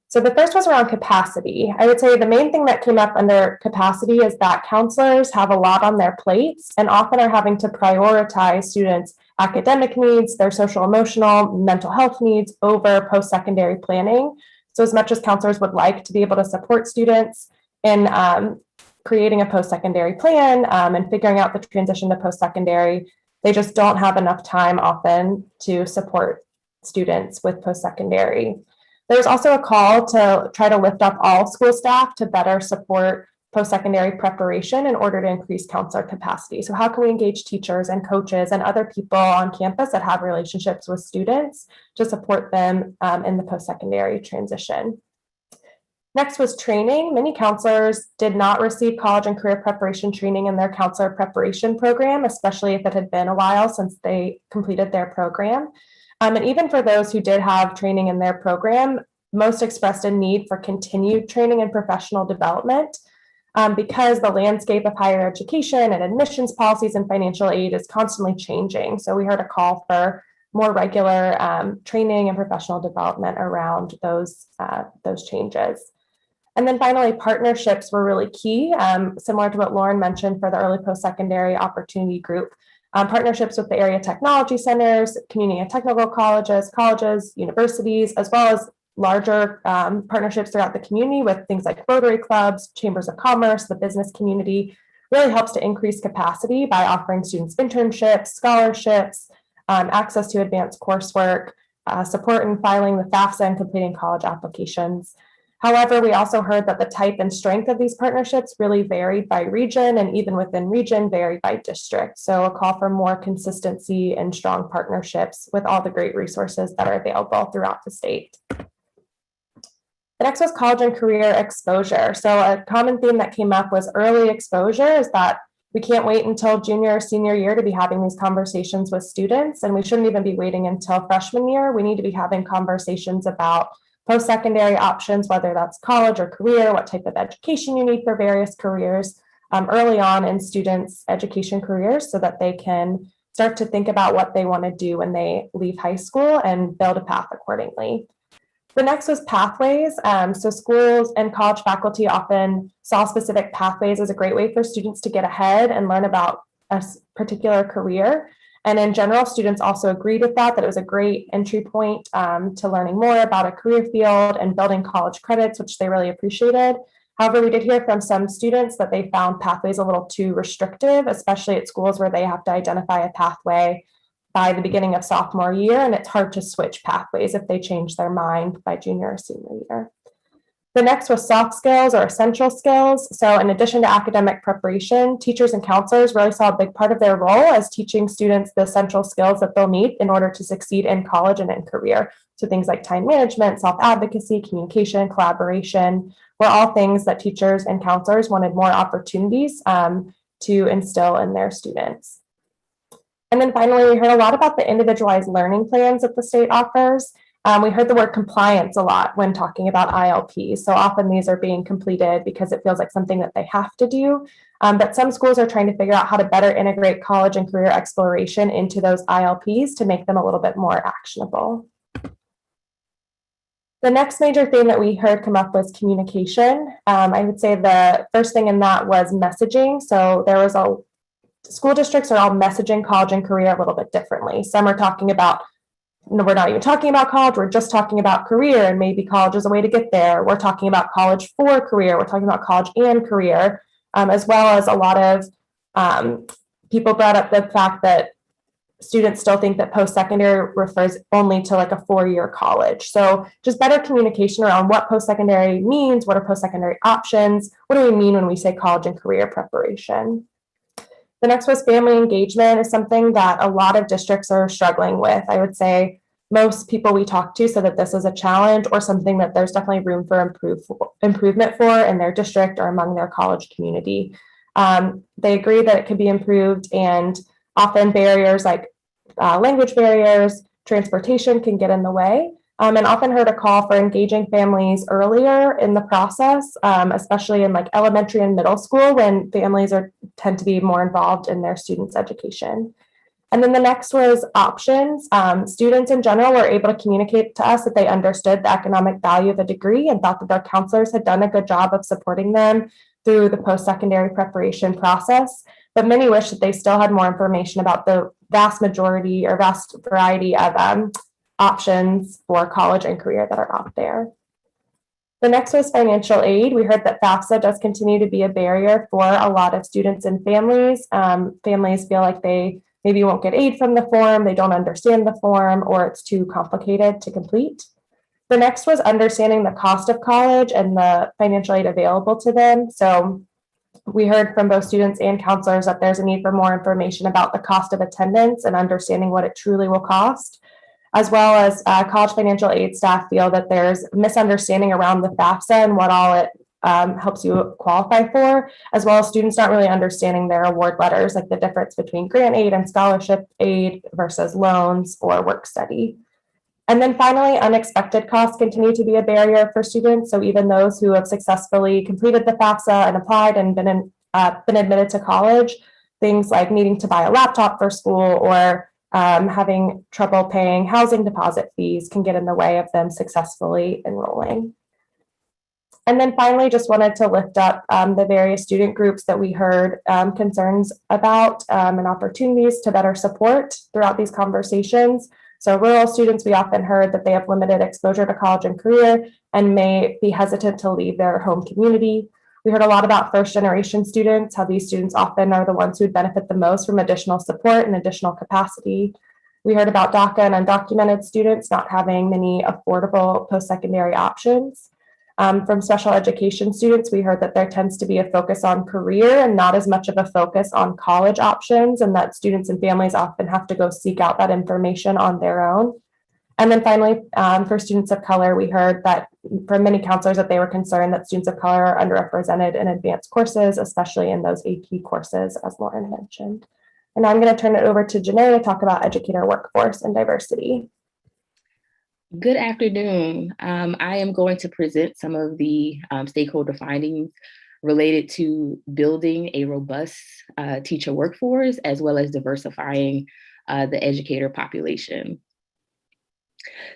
So the first was around capacity. I would say the main thing that came up under capacity is that counselors have a lot on their plates and often are having to prioritize students' academic needs, their social, emotional, mental health needs over post-secondary planning. So as much as counselors would like to be able to support students in creating a post-secondary plan and figuring out the transition to post-secondary, they just don't have enough time often to support students with post-secondary. There's also a call to try to lift up all school staff to better support post-secondary preparation in order to increase counselor capacity. So how can we engage teachers and coaches and other people on campus that have relationships with students to support them in the post-secondary transition? Next was training. Many counselors did not receive college and career preparation training in their counselor preparation program, especially if it had been a while since they completed their program. And even for those who did have training in their program, most expressed a need for continued training and professional development because the landscape of higher education and admissions policies and financial aid is constantly changing. So we heard a call for more regular training and professional development around those changes. And then finally, partnerships were really key, similar to what Lauren mentioned for the early post-secondary opportunity group. Partnerships with the area technology centers, community and technical colleges, universities, as well as larger partnerships throughout the community with things like Rotary clubs, chambers of commerce, the business community, really helps to increase capacity by offering students internships, scholarships, access to advanced coursework, support in filing the FAFSA and completing college applications. However, we also heard that the type and strength of these partnerships really varied by region, and even within region varied by district. So a call for more consistency and strong partnerships with all the great resources that are available throughout the state. The next was college and career exposure. So a common theme that came up was early exposure, is that we can't wait until junior or senior year to be having these conversations with students, and we shouldn't even be waiting until freshman year. We need to be having conversations about post-secondary options, whether that's college or career, what type of education you need for various careers early on in students' education careers, so that they can start to think about what they want to do when they leave high school and build a path accordingly. The next was pathways. So schools and college faculty often saw specific pathways as a great way for students to get ahead and learn about a particular career. And in general, students also agreed with that it was a great entry point to learning more about a career field and building college credits, which they really appreciated. However, we did hear from some students that they found pathways a little too restrictive, especially at schools where they have to identify a pathway by the beginning of sophomore year, and it's hard to switch pathways if they change their mind by junior or senior year. The next was soft skills or essential skills. So in addition to academic preparation, teachers and counselors really saw a big part of their role as teaching students the essential skills that they'll need in order to succeed in college and in career. So things like time management, self-advocacy, communication, collaboration were all things that teachers and counselors wanted more opportunities to instill in their students. And then finally, we heard a lot about the individualized learning plans that the state offers. We heard the word compliance a lot when talking about ILPs. So often these are being completed because it feels like something that they have to do. But some schools are trying to figure out how to better integrate college and career exploration into those ILPs to make them a little bit more actionable. The next major theme that we heard come up was communication. I would say the first thing in that was messaging. So there was school districts are all messaging college and career a little bit differently. Some are talking about, no, we're not even talking about college, we're just talking about career, and maybe college is a way to get there. We're talking about college for career, we're talking about college and career, as well as a lot of people brought up the fact that students still think that post-secondary refers only to like a 4-year college. So just better communication around what post-secondary means, what are post-secondary options, what do we mean when we say college and career preparation. The next was family engagement is something that a lot of districts are struggling with. I would say most people we talk to said that this is a challenge or something that there's definitely room for improvement for in their district or among their college community. They agree that it could be improved, and often barriers like language barriers, transportation can get in the way, and often heard a call for engaging families earlier in the process, especially in like elementary and middle school when families tend to be more involved in their students' education. And then the next was options. Students in general were able to communicate to us that they understood the economic value of a degree and thought that their counselors had done a good job of supporting them through the post-secondary preparation process. But many wish that they still had more information about the vast majority or vast variety of options for college and career that are out there. The next was financial aid. We heard that FAFSA does continue to be a barrier for a lot of students and families. Families feel like they maybe won't get aid from the form, they don't understand the form, or it's too complicated to complete. The next was understanding the cost of college and the financial aid available to them. So we heard from both students and counselors that there's a need for more information about the cost of attendance and understanding what it truly will cost, as well as college financial aid staff feel that there's misunderstanding around the FAFSA and what all it helps you qualify for, as well as students not really understanding their award letters, like the difference between grant aid and scholarship aid versus loans or work study. And then finally, unexpected costs continue to be a barrier for students. So even those who have successfully completed the FAFSA and applied and been admitted to college, things like needing to buy a laptop for school or having trouble paying housing deposit fees can get in the way of them successfully enrolling. And then finally, just wanted to lift up the various student groups that we heard concerns about and opportunities to better support throughout these conversations. So rural students, we often heard that they have limited exposure to college and career and may be hesitant to leave their home community. We heard a lot about first generation students, how these students often are the ones who would benefit the most from additional support and additional capacity. We heard about DACA and undocumented students not having many affordable post-secondary options. From special education students, we heard that there tends to be a focus on career and not as much of a focus on college options, and that students and families often have to go seek out that information on their own. And then finally, for students of color, we heard that from many counselors that they were concerned that students of color are underrepresented in advanced courses, especially in those AP courses, as Lauren mentioned. And now I'm going to turn it over to Janae to talk about educator workforce and diversity. Good afternoon. I am going to present some of the stakeholder findings related to building a robust teacher workforce, as well as diversifying the educator population.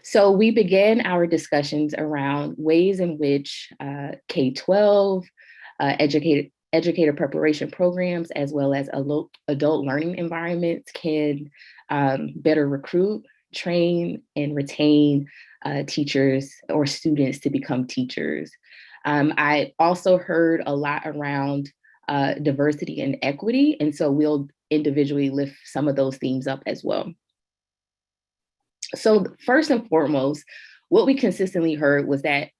So we began our discussions around ways in which K-12 educator preparation programs, as well as adult learning environments can better recruit, train, and retain teachers or students to become teachers. I also heard a lot around diversity and equity, and so we'll individually lift some of those themes up as well. So first and foremost, what we consistently heard was that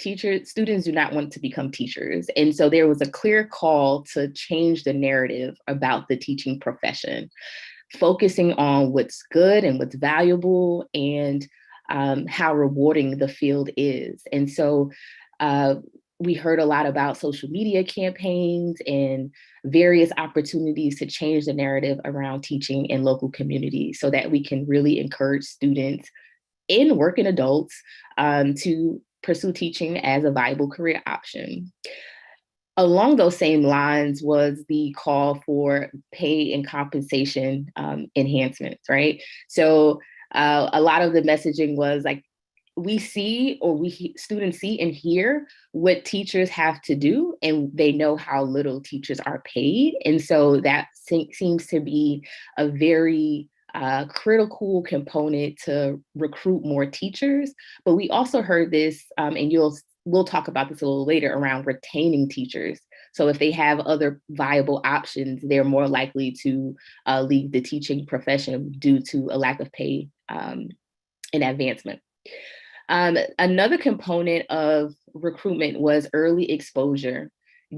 students do not want to become teachers. And so there was a clear call to change the narrative about the teaching profession, focusing on what's good and what's valuable and how rewarding the field is. And so we heard a lot about social media campaigns and various opportunities to change the narrative around teaching in local communities so that we can really encourage students and working adults to pursue teaching as a viable career option. Along those same lines was the call for pay and compensation enhancements, right? So a lot of the messaging was like, we see, or students see and hear what teachers have to do, and they know how little teachers are paid. And so that seems to be a very critical component to recruit more teachers. But we also heard this, and we'll talk about this a little later, around retaining teachers. So if they have other viable options, they're more likely to leave the teaching profession due to a lack of pay and advancement. Another component of recruitment was early exposure,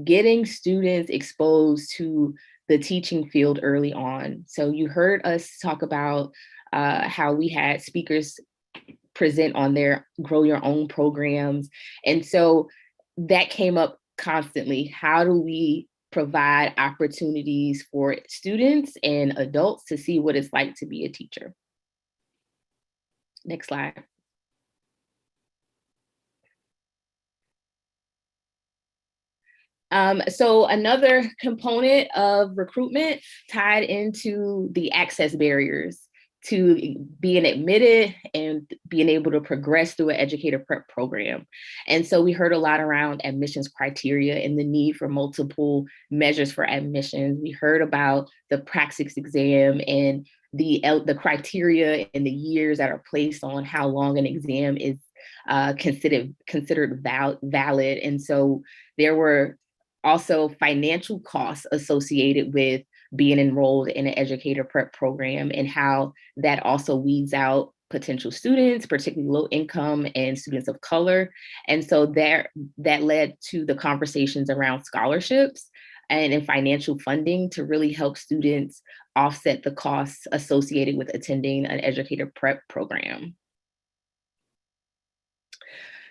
getting students exposed to the teaching field early on. So you heard us talk about how we had speakers present on their Grow Your Own programs. And so that came up constantly. How do we provide opportunities for students and adults to see what it's like to be a teacher? Next slide. So another component of recruitment tied into the access barriers to being admitted and being able to progress through an educator prep program. And so we heard a lot around admissions criteria and the need for multiple measures for admissions. We heard about the praxis exam and the criteria and the years that are placed on how long an exam is considered valid. And so there were also financial costs associated with being enrolled in an educator prep program, and how that also weeds out potential students, particularly low income and students of color. And so that led to the conversations around scholarships and financial funding to really help students offset the costs associated with attending an educator prep program.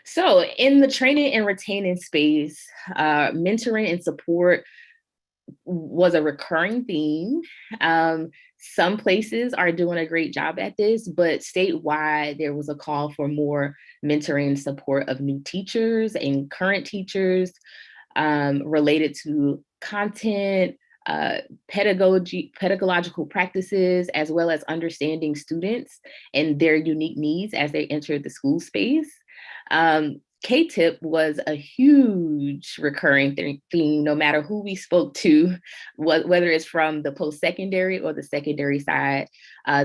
So in the training and retaining space, mentoring and support was a recurring theme. Some places are doing a great job at this, but statewide, there was a call for more mentoring and support of new teachers and current teachers related to content, pedagogical practices, as well as understanding students and their unique needs as they enter the school space. K-TIP was a huge recurring theme, no matter who we spoke to, whether it's from the post-secondary or the secondary side.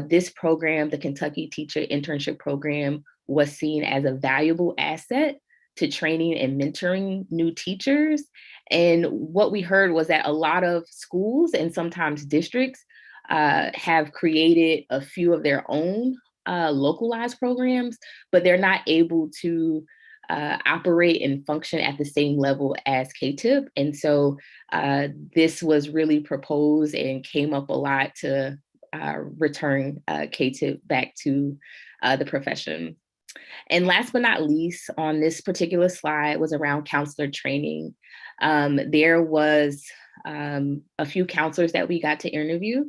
This program, the Kentucky Teacher Internship Program, was seen as a valuable asset to training and mentoring new teachers. And what we heard was that a lot of schools and sometimes districts have created a few of their own localized programs, but they're not able to operate and function at the same level as K-TIP. And so this was really proposed and came up a lot to return K-TIP back to the profession. And last but not least, on this particular slide was around counselor training. There was a few counselors that we got to interview,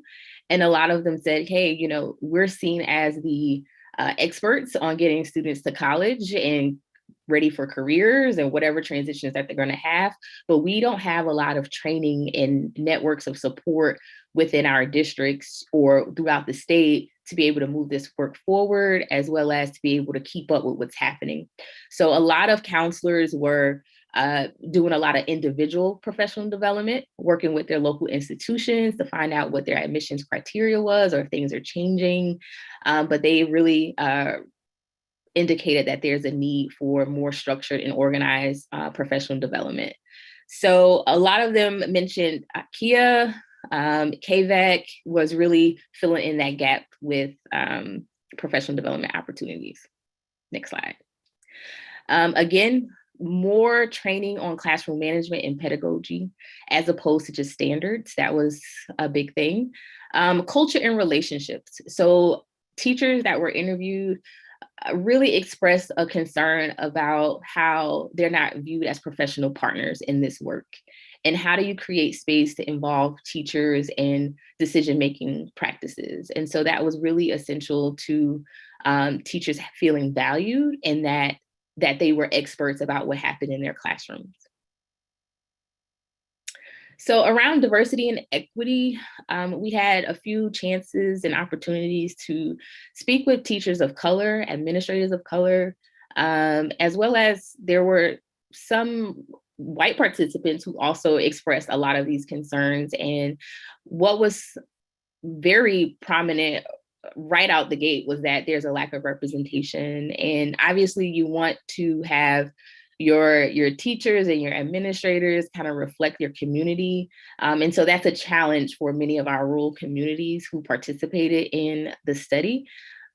and a lot of them said, hey, you know, we're seen as the experts on getting students to college and ready for careers and whatever transitions that they're going to have, but we don't have a lot of training and networks of support within our districts or throughout the state to be able to move this work forward, as well as to be able to keep up with what's happening. So a lot of counselors were doing a lot of individual professional development, working with their local institutions to find out what their admissions criteria was or if things are changing. But they really indicated that there's a need for more structured and organized professional development. So a lot of them mentioned KIA, KVEC was really filling in that gap with professional development opportunities. Next slide. Again, more training on classroom management and pedagogy as opposed to just standards. That was a big thing. Culture and relationships. So teachers that were interviewed really expressed a concern about how they're not viewed as professional partners in this work. And how do you create space to involve teachers in decision-making practices? And so that was really essential to teachers feeling valued and that they were experts about what happened in their classrooms. So around diversity and equity, we had a few chances and opportunities to speak with teachers of color, administrators of color, as well as there were some white participants who also expressed a lot of these concerns. And what was very prominent right out the gate was that there's a lack of representation. And obviously you want to have your teachers and your administrators kind of reflect your community. And so that's a challenge for many of our rural communities who participated in the study.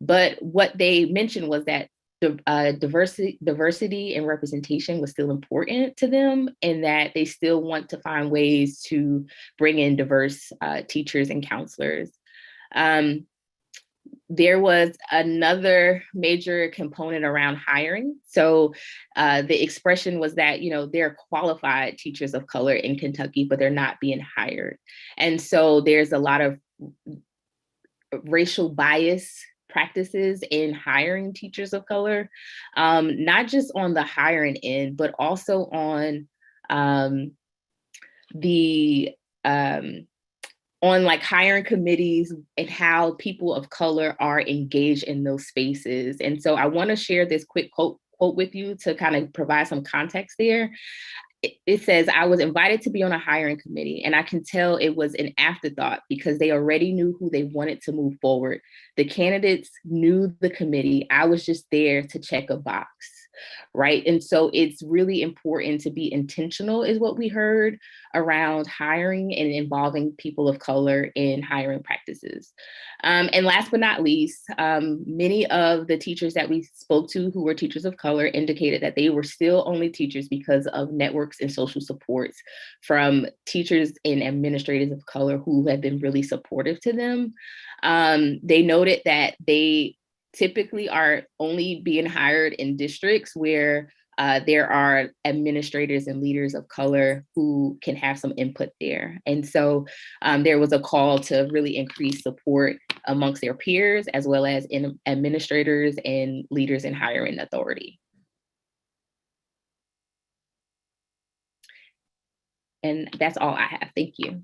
But what they mentioned was that diversity and representation was still important to them, and that they still want to find ways to bring in diverse teachers and counselors. There was another major component around hiring. So the expression was that, there are qualified teachers of color in Kentucky, but they're not being hired. And so there's a lot of racial bias practices in hiring teachers of color, not just on the hiring end, but also on like hiring committees and how people of color are engaged in those spaces. And so I want to share this quick quote with you to kind of provide some context there. It says, "I was invited to be on a hiring committee, and I can tell it was an afterthought because they already knew who they wanted to move forward. The candidates knew the committee. I was just there to check a box." Right. And so it's really important to be intentional, is what we heard, around hiring and involving people of color in hiring practices. And last but not least, many of the teachers that we spoke to who were teachers of color indicated that they were still only teachers because of networks and social supports from teachers and administrators of color who have been really supportive to them. They noted that they typically are only being hired in districts where there are administrators and leaders of color who can have some input there. And so there was a call to really increase support amongst their peers, as well as in administrators and leaders in hiring authority. And that's all I have. Thank you.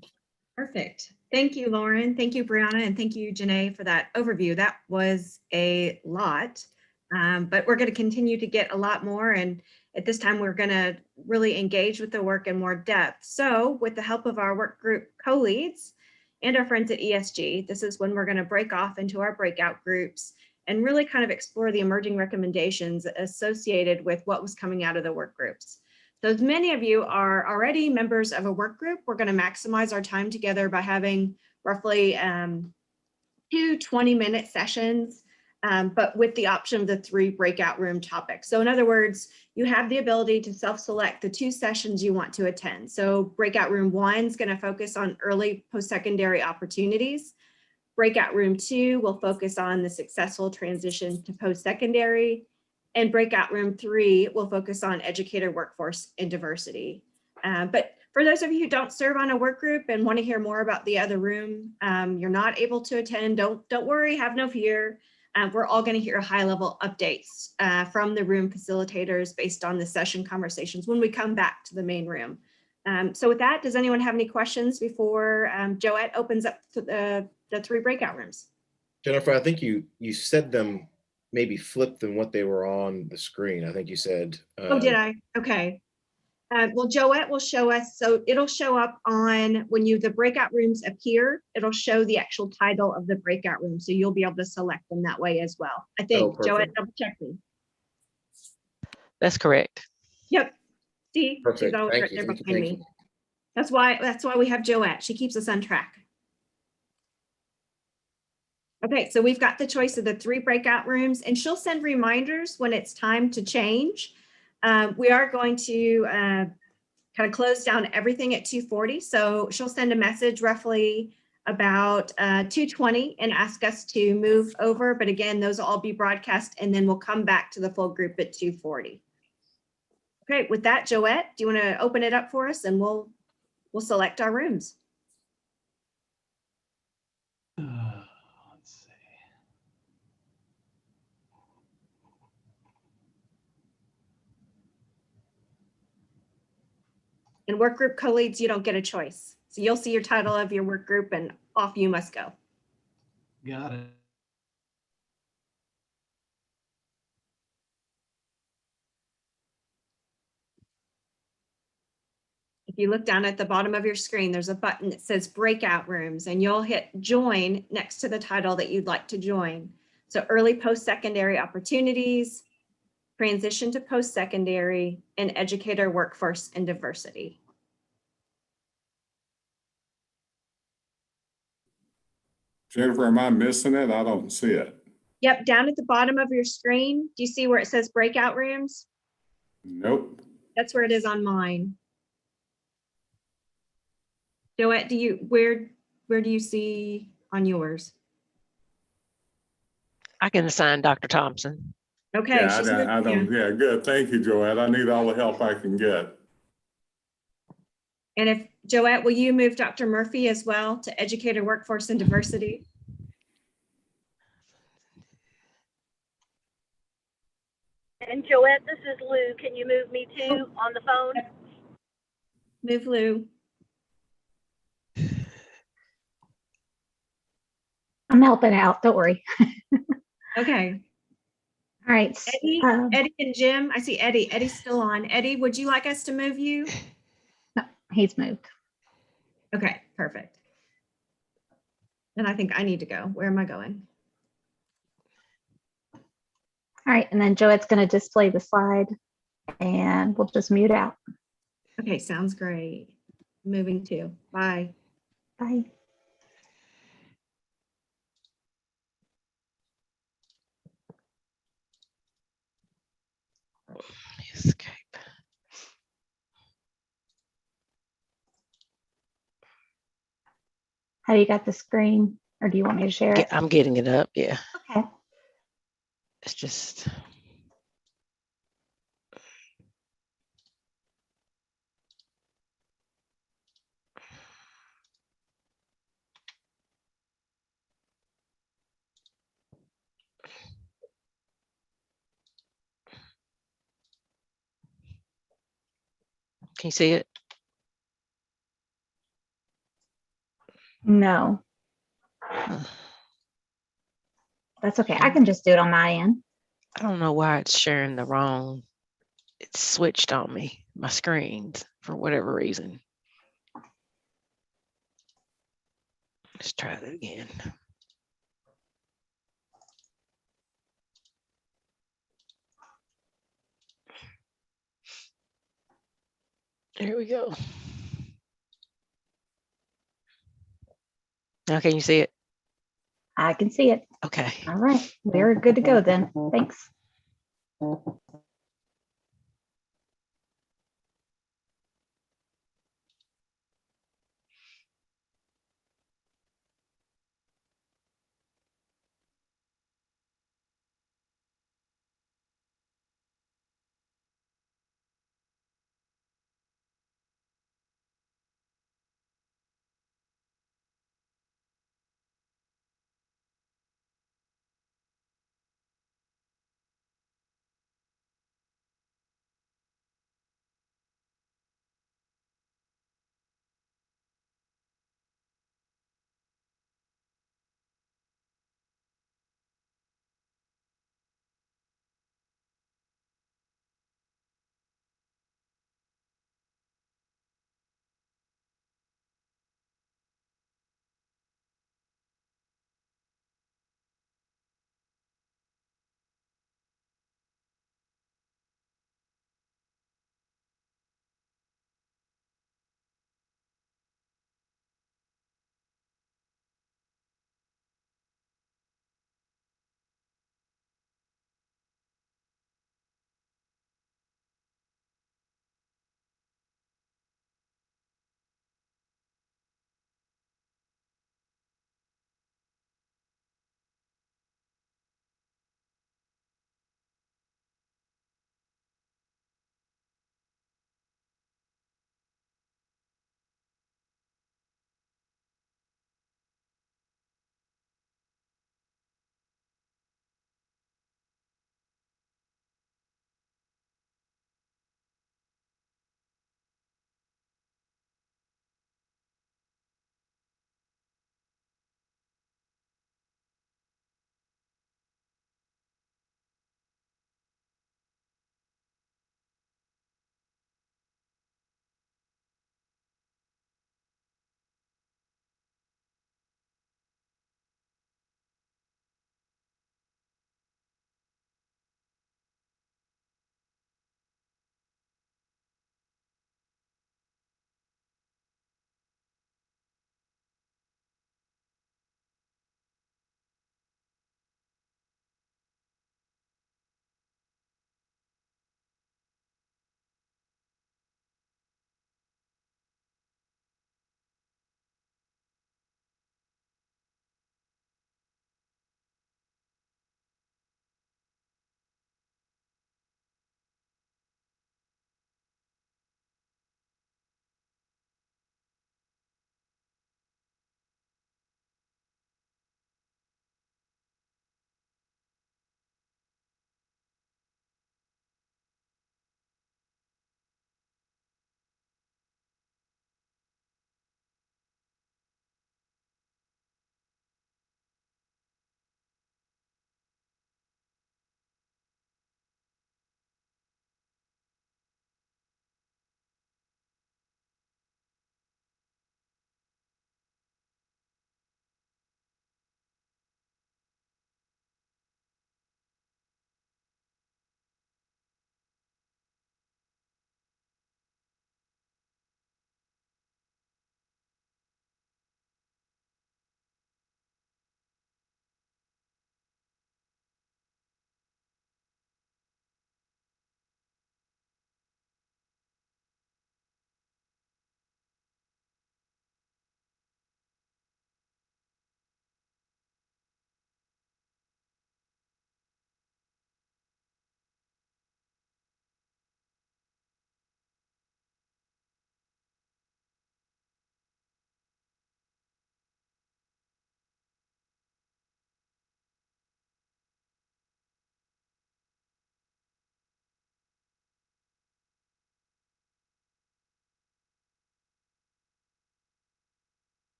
Perfect. Thank you, Lauren. Thank you, Brianna, and thank you, Janae, for that overview. That was a lot, but we're going to continue to get a lot more. And at this time, we're going to really engage with the work in more depth. So with the help of our work group co-leads and our friends at ESG, this is when we're going to break off into our breakout groups and really kind of explore the emerging recommendations associated with what was coming out of the work groups. So as many of you are already members of a work group, we're going to maximize our time together by having roughly 2 20-minute sessions, but with the option of the 3 breakout room topics. So in other words, you have the ability to self-select the 2 sessions you want to attend. So breakout room 1 is going to focus on early post-secondary opportunities. Breakout room 2 will focus on the successful transition to post-secondary. And breakout room 3 will focus on educator workforce and diversity. But for those of you who don't serve on a work group and want to hear more about the other room, you're not able to attend, don't worry, have no fear. We're all going to hear high-level updates from the room facilitators based on the session conversations when we come back to the main room. So with that, does anyone have any questions before Joette opens up to the 3 breakout rooms? Jennifer, I think you said them, maybe flip them what they were on the screen. I think you said. Oh, did I? Okay. Well, Joette will show us. So it'll show up on when the breakout rooms appear, it'll show the actual title of the breakout room. So you'll be able to select them that way as well. I think. Joette, double check me. That's correct. Yep. See, perfect. she's always right there behind me. That's why we have Joette. She keeps us on track. Okay, so we've got the choice of the 3 breakout rooms, and she'll send reminders when it's time to change. We are going to kind of close down everything at 2:40. So she'll send a message roughly about 2:20 and ask us to move over. But again, those will all be broadcast, and then we'll come back to the full group at 2:40. Okay, with that, Joette, do you want to open it up for us, and we'll select our rooms. Let's see. In work group co-leads, you don't get a choice. So you'll see your title of your work group and off you must go. Got it. If you look down at the bottom of your screen, there's a button that says breakout rooms, and you'll hit join next to the title that you'd like to join. So early post-secondary opportunities, transition to post-secondary, and educator workforce and diversity. Jennifer, am I missing it? I don't see it. Yep, down at the bottom of your screen, do you see where it says breakout rooms? Nope. That's where it is on mine. Joette, where do you see on yours? I can assign Dr. Thompson. Okay. Yeah, I don't, yeah, good. Thank you, Joette. I need all the help I can get. And if Joette, will you move Dr. Murphy as well to educator workforce and diversity? And Joette, this is Lou. Can you move me too on the phone? Move Lou. I'm helping out, don't worry. Okay. All right. Eddie and Jim, I see Eddie. Eddie's still on. Eddie, would you like us to move you? No, he's moved. Okay, perfect. And I think I need to go. Where am I going? All right, and then Joette's going to display the slide and we'll just mute out. Okay, sounds great. Moving to. Bye. Bye. Escape. How do you got the screen? Or do you want me to share it? I'm getting it up. Yeah. Okay. It's just. Can you see it? No. That's okay. I can just do it on my end. I don't know why it's sharing the wrong. It's switched on me, my screens, for whatever reason. Let's try that again. There we go. Now can you see it? I can see it. Okay. All right. We're good to go then. Thanks.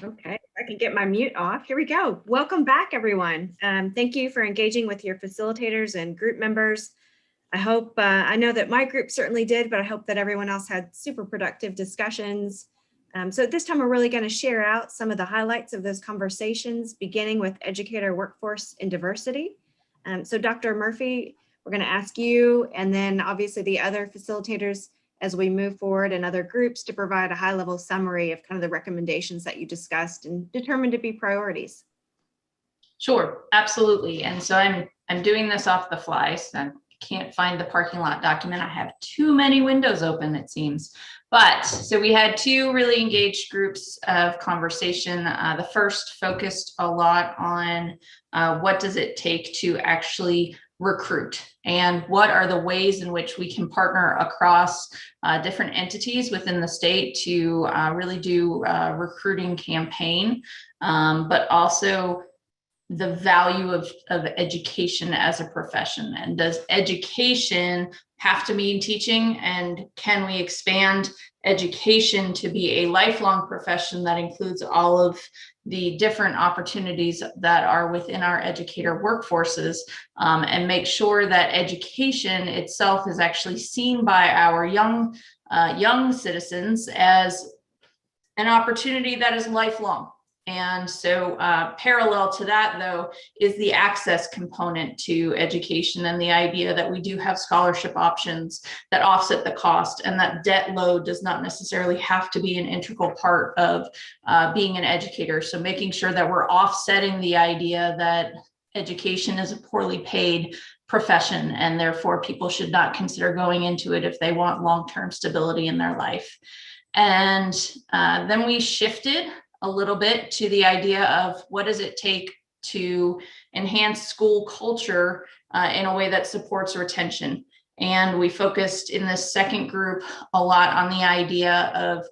Okay, I can get my mute off. Here we go. Welcome back, everyone. Thank you for engaging with your facilitators and group members. I hope, I know that my group certainly did, but I hope that everyone else had super productive discussions. So at this time, we're really going to share out some of the highlights of those conversations, beginning with educator workforce and diversity. So Dr. Murphy, we're going to ask you, and then obviously the other facilitators as we move forward, and other groups, to provide a high-level summary of kind of the recommendations that you discussed and determined to be priorities. Sure, absolutely. And so I'm doing this off the fly, so I can't find the parking lot document. I have too many windows open, it seems. But so we had two really engaged groups of conversation. The first focused a lot on what does it take to actually recruit, and what are the ways in which we can partner across different entities within the state to really do a recruiting campaign, but also the value of education as a profession. And does education have to mean teaching? And can we expand education to be a lifelong profession that includes all of the different opportunities that are within our educator workforces, and make sure that education itself is actually seen by our young citizens as an opportunity that is lifelong. And so parallel to that, though, is the access component to education, and the idea that we do have scholarship options that offset the cost, and that debt load does not necessarily have to be an integral part of being an educator. So making sure that we're offsetting the idea that education is a poorly paid profession, and therefore people should not consider going into it if they want long-term stability in their life. And then we shifted a little bit to the idea of what does it take to enhance school culture in a way that supports retention. And we focused in this second group a lot on the idea of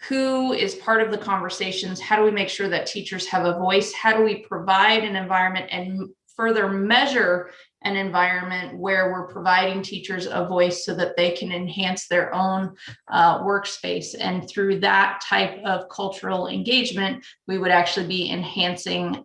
who is part of the conversations, how do we make sure that teachers have a voice, how do we provide an environment and further measure an environment where we're providing teachers a voice so that they can enhance their own workspace. And through that type of cultural engagement, we would actually be enhancing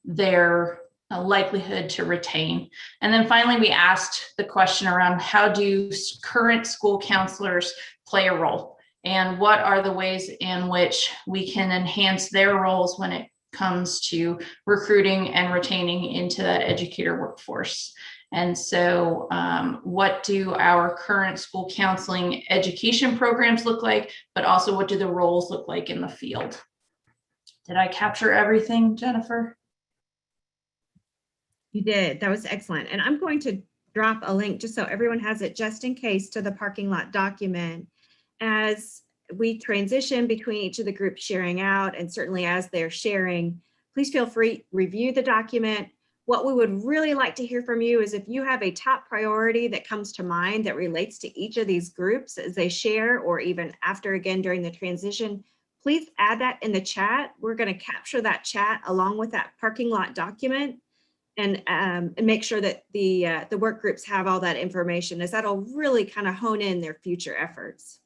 their likelihood to retain. And then finally, we asked the question around how do current school counselors play a role? And what are the ways in which we can enhance their roles when it comes to recruiting and retaining into that educator workforce? And so what do our current school counseling education programs look like, but also what do the roles look like in the field? Did I capture everything, Jennifer? You did. That was excellent. And I'm going to drop a link just so everyone has it, just in case, to the parking lot document as we transition between each of the groups sharing out, and certainly as they're sharing, please feel free, review the document. What we would really like to hear from you is if you have a top priority that comes to mind that relates to each of these groups as they share, or even after, again, during the transition, please add that in the chat. We're going to capture that chat along with that parking lot document, and make sure that the work groups have all that information, as that'll really kind of hone in their future efforts.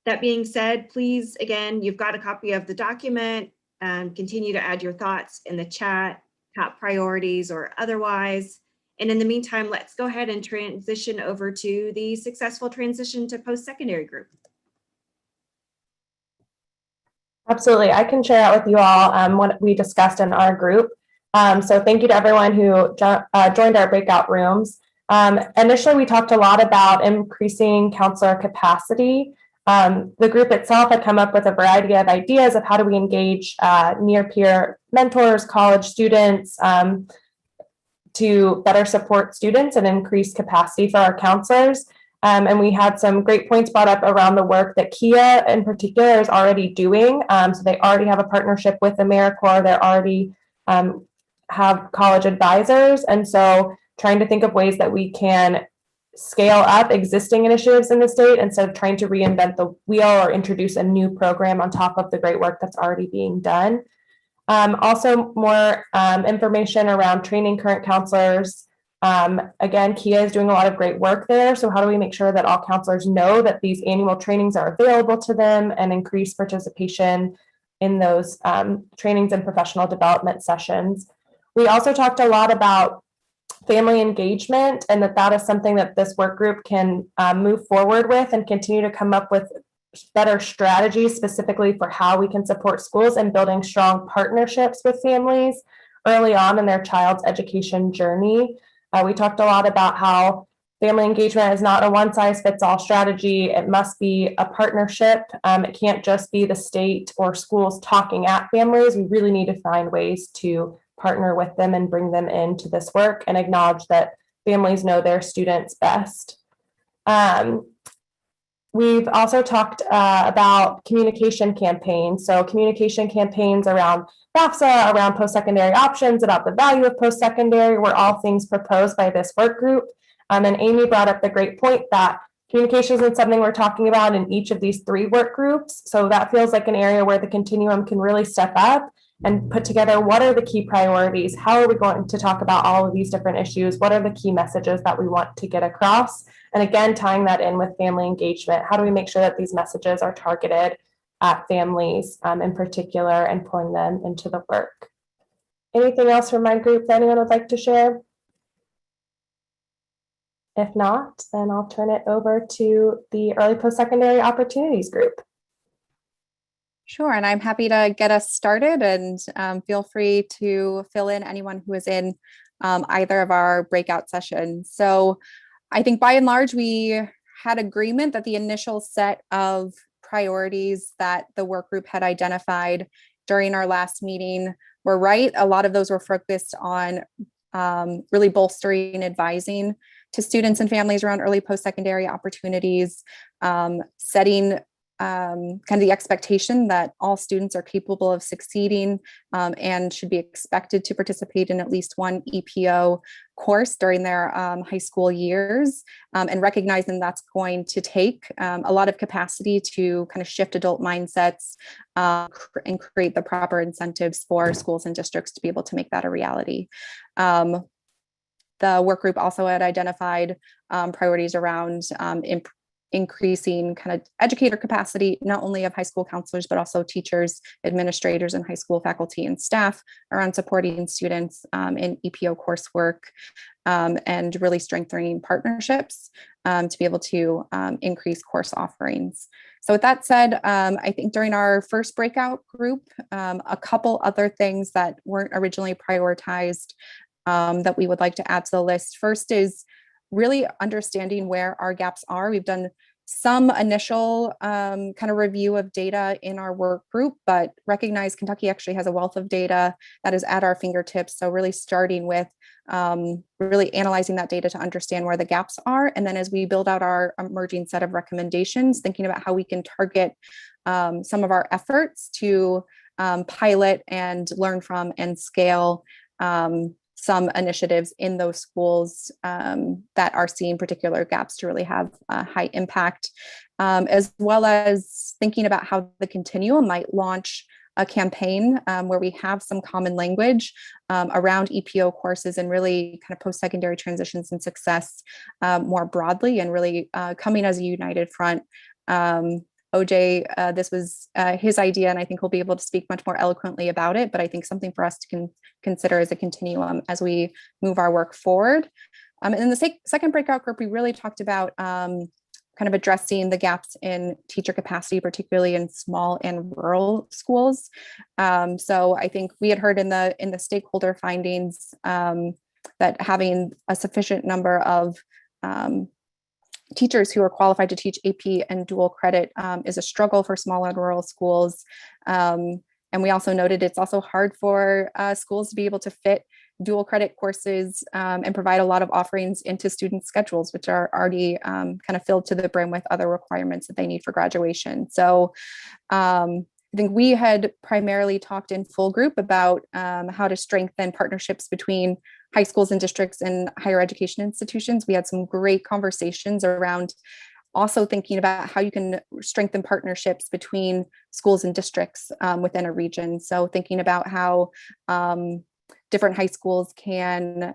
That being said, please, again, you've got a copy of the document, continue to add your thoughts in the chat, top priorities or otherwise. And in the meantime, let's go ahead and transition over to the successful transition to post-secondary group. Absolutely. I can share out with you all what we discussed in our group. So thank you to everyone who joined our breakout rooms. Initially, we talked a lot about increasing counselor capacity. The group itself had come up with a variety of ideas of how do we engage near-peer mentors, college students, to better support students and increase capacity for our counselors. And we had some great points brought up around the work that Kia in particular is already doing. So they already have a partnership with AmeriCorps. They're already have college advisors. And so trying to think of ways that we can scale up existing initiatives in the state instead of trying to reinvent the wheel or introduce a new program on top of the great work that's already being done. Also more information around training current counselors, Again, Kia is doing a lot of great work there. So how do we make sure that all counselors know that these annual trainings are available to them and increase participation in those trainings and professional development sessions? We also talked a lot about family engagement, and that is something that this work group can move forward with and continue to come up with better strategies specifically for how we can support schools and building strong partnerships with families early on in their child's education journey. We talked a lot about how family engagement is not a one-size-fits-all strategy. It must be a partnership. It can't just be the state or schools talking at families. We really need to find ways to partner with them and bring them into this work and acknowledge that families know their students best. We've also talked about communication campaigns. So communication campaigns around FAFSA, around post-secondary options, about the value of post-secondary, were all things proposed by this work group. And Amy brought up the great point that communication isn't something we're talking about in each of these 3 work groups. So that feels like an area where the Continuum can really step up and put together what are the key priorities? How are we going to talk about all of these different issues? What are the key messages that we want to get across? And again, tying that in with family engagement. How do we make sure that these messages are targeted at families in particular and pulling them into the work? Anything else from my group that anyone would like to share? If not, then I'll turn it over to the Early Post-Secondary Opportunities group. Sure, and I'm happy to get us started, and feel free to fill in anyone who is in either of our breakout sessions. So I think by and large, we had agreement that the initial set of priorities that the work group had identified during our last meeting were right. A lot of those were focused on really bolstering and advising to students and families around early post-secondary opportunities, setting kind of the expectation that all students are capable of succeeding and should be expected to participate in at least one EPO course during their high school years, and recognizing that's going to take a lot of capacity to kind of shift adult mindsets and create the proper incentives for schools and districts to be able to make that a reality. The work group also had identified priorities around increasing kind of educator capacity, not only of high school counselors, but also teachers, administrators, and high school faculty and staff around supporting students in EPO coursework, and really strengthening partnerships to be able to increase course offerings. So with that said, I think during our first breakout group, a couple other things that weren't originally prioritized that we would like to add to the list. First is really understanding where our gaps are. We've done some initial kind of review of data in our work group, but recognize Kentucky actually has a wealth of data that is at our fingertips. So really starting with really analyzing that data to understand where the gaps are. And then as we build out our emerging set of recommendations, thinking about how we can target some of our efforts to pilot and learn from and scale some initiatives in those schools that are seeing particular gaps to really have a high impact, as well as thinking about how the Continuum might launch a campaign where we have some common language around EPO courses and really kind of post-secondary transitions and success more broadly, and really coming as a united front. OJ, this was his idea, and I think he'll be able to speak much more eloquently about it, but I think something for us to consider as a continuum as we move our work forward. And in the second breakout group, we really talked about kind of addressing the gaps in teacher capacity, particularly in small and rural schools. So I think we had heard in the stakeholder findings that having a sufficient number of teachers who are qualified to teach AP and dual credit is a struggle for small and rural schools. And we also noted it's also hard for schools to be able to fit dual credit courses and provide a lot of offerings into student schedules, which are already kind of filled to the brim with other requirements that they need for graduation. So I think we had primarily talked in full group about how to strengthen partnerships between high schools and districts and higher education institutions. We had some great conversations around also thinking about how you can strengthen partnerships between schools and districts within a region. So thinking about how different high schools can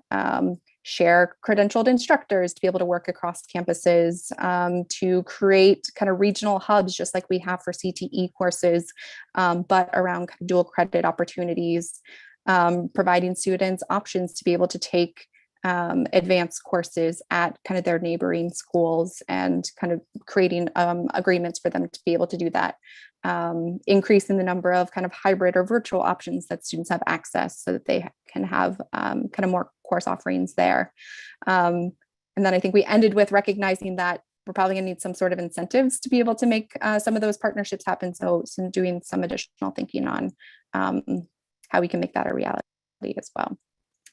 share credentialed instructors to be able to work across campuses, to create kind of regional hubs, just like we have for CTE courses, but around kind of dual credit opportunities, providing students options to be able to take advanced courses at kind of their neighboring schools and kind of creating agreements for them to be able to do that. Increasing the number of kind of hybrid or virtual options that students have access so that they can have kind of more course offerings there. And then I think we ended with recognizing that we're probably going to need some sort of incentives to be able to make some of those partnerships happen. So doing some additional thinking on how we can make that a reality as well.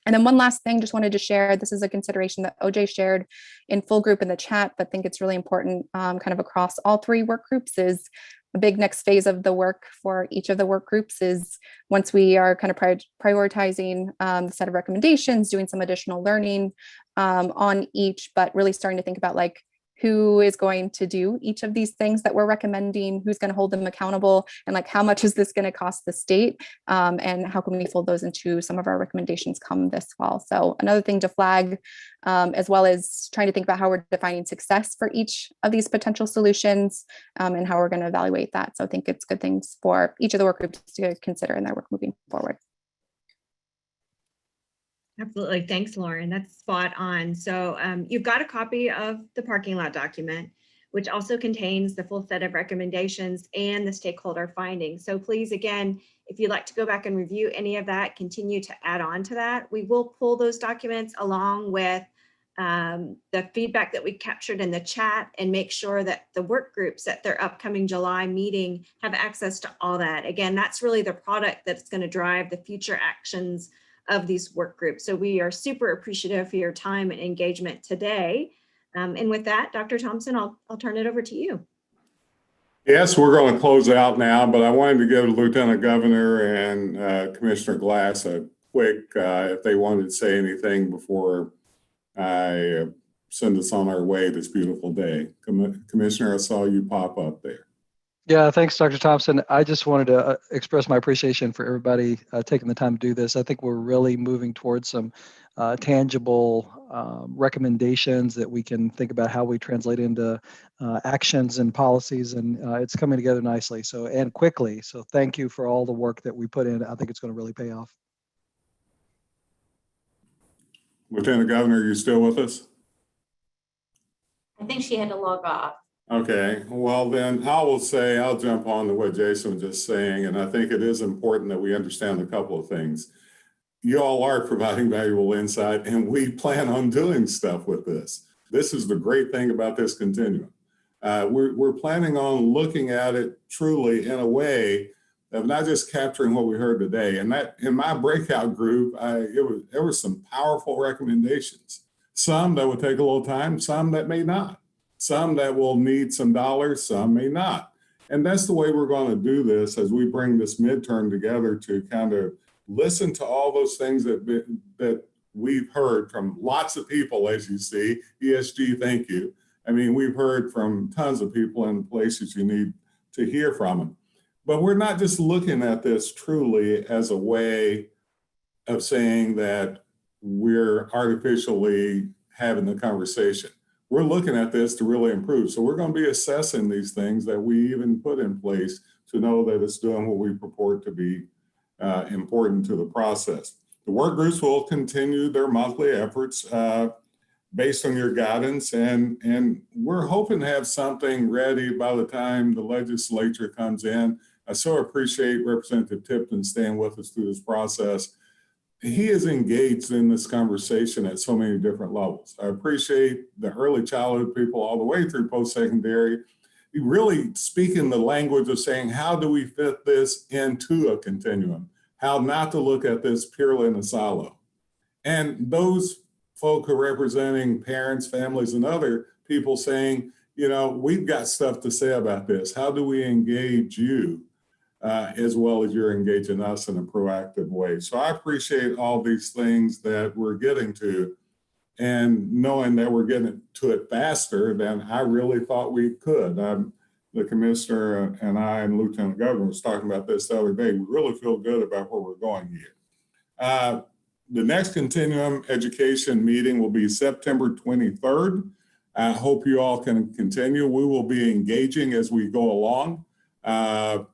And then one last thing, just wanted to share, this is a consideration that OJ shared in full group in the chat, but think it's really important kind of across all three work groups. Is a big next phase of the work for each of the work groups is once we are kind of prioritizing the set of recommendations, doing some additional learning on each, but really starting to think about like, who is going to do each of these things that we're recommending, who's going to hold them accountable, and like how much is this going to cost the state, and how can we fold those into some of our recommendations come this fall. So another thing to flag, as well as trying to think about how we're defining success for each of these potential solutions, and how we're going to evaluate that. So I think it's good things for each of the work groups to consider in their work moving forward. Absolutely. Thanks, Lauren. That's spot on. So you've got a copy of the parking lot document, which also contains the full set of recommendations and the stakeholder findings. So please, again, if you'd like to go back and review any of that, continue to add on to that. We will pull those documents along with the feedback that we captured in the chat and make sure that the work groups at their upcoming July meeting have access to all that. Again, that's really the product that's going to drive the future actions of these work groups. So we are super appreciative for your time and engagement today. And with that, Dr. Thompson, I'll turn it over to you. Yes, we're going to close out now, but I wanted to give Lieutenant Governor and Commissioner Glass a quick, if they wanted to say anything before I send us on our way this beautiful day. Commissioner, I saw you pop up there. Yeah, thanks, Dr. Thompson. I just wanted to express my appreciation for everybody taking the time to do this. I think we're really moving towards some tangible recommendations that we can think about how we translate into actions and policies, and it's coming together nicely and quickly. So thank you for all the work that we put in. I think it's going to really pay off. Lieutenant Governor, are you still with us? I think she had to log off. Okay, well then I'll jump on to what Jason was just saying, and I think it is important that we understand a couple of things. You all are providing valuable insight, and we plan on doing stuff with this. This is the great thing about this continuum. We're planning on looking at it truly in a way of not just capturing what we heard today. And that in my breakout group, there were some powerful recommendations. Some that would take a little time, some that may not. Some that will need some dollars, some may not. And that's the way we're going to do this as we bring this midterm together to kind of listen to all those things that we've heard from lots of people, as you see. ESG, thank you. I mean, we've heard from tons of people in places you need to hear from them. But we're not just looking at this truly as a way of saying that we're artificially having the conversation. We're looking at this to really improve. So we're going to be assessing these things that we even put in place to know that it's doing what we purport to be important to the process. The work groups will continue their monthly efforts based on your guidance, and we're hoping to have something ready by the time the legislature comes in. I so appreciate Representative Tipton staying with us through this process. He is engaged in this conversation at so many different levels. I appreciate the early childhood people all the way through post-secondary. He really speaking the language of saying, how do we fit this into a continuum? How not to look at this purely in a silo. And those folk who are representing parents, families, and other people saying, you know, we've got stuff to say about this. How do we engage you? As well as you're engaging us in a proactive way. So I appreciate all these things that we're getting to, and knowing that we're getting to it faster than I really thought we could. The commissioner and I and Lieutenant Governor was talking about this the other day. We really feel good about where we're going here. The next Continuum Education meeting will be September 23rd. I hope you all can continue. We will be engaging as we go along. And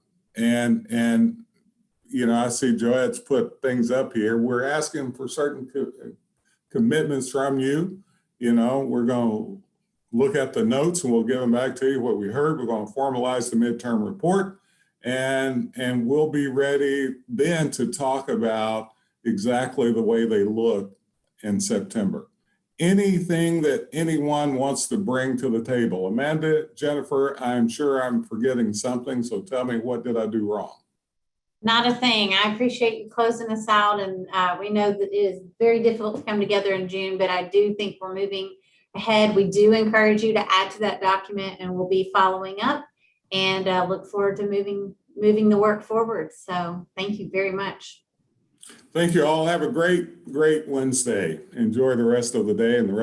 you know, I see Joette's put things up here. We're asking for certain commitments from you. You know, we're going to look at the notes and we'll give them back to you what we heard. We're going to formalize the midterm report, and we'll be ready then to talk about exactly the way they look in September. Anything that anyone wants to bring to the table? Amanda, Jennifer, I'm sure I'm forgetting something, so tell me, what did I do wrong? Not a thing. I appreciate you closing us out, and we know that it is very difficult to come together in June, but I do think we're moving ahead. We do encourage you to add to that document, and we'll be following up, and look forward to moving the work forward. So thank you very much. Thank you all. Have a great Wednesday. Enjoy the rest of the day and the rest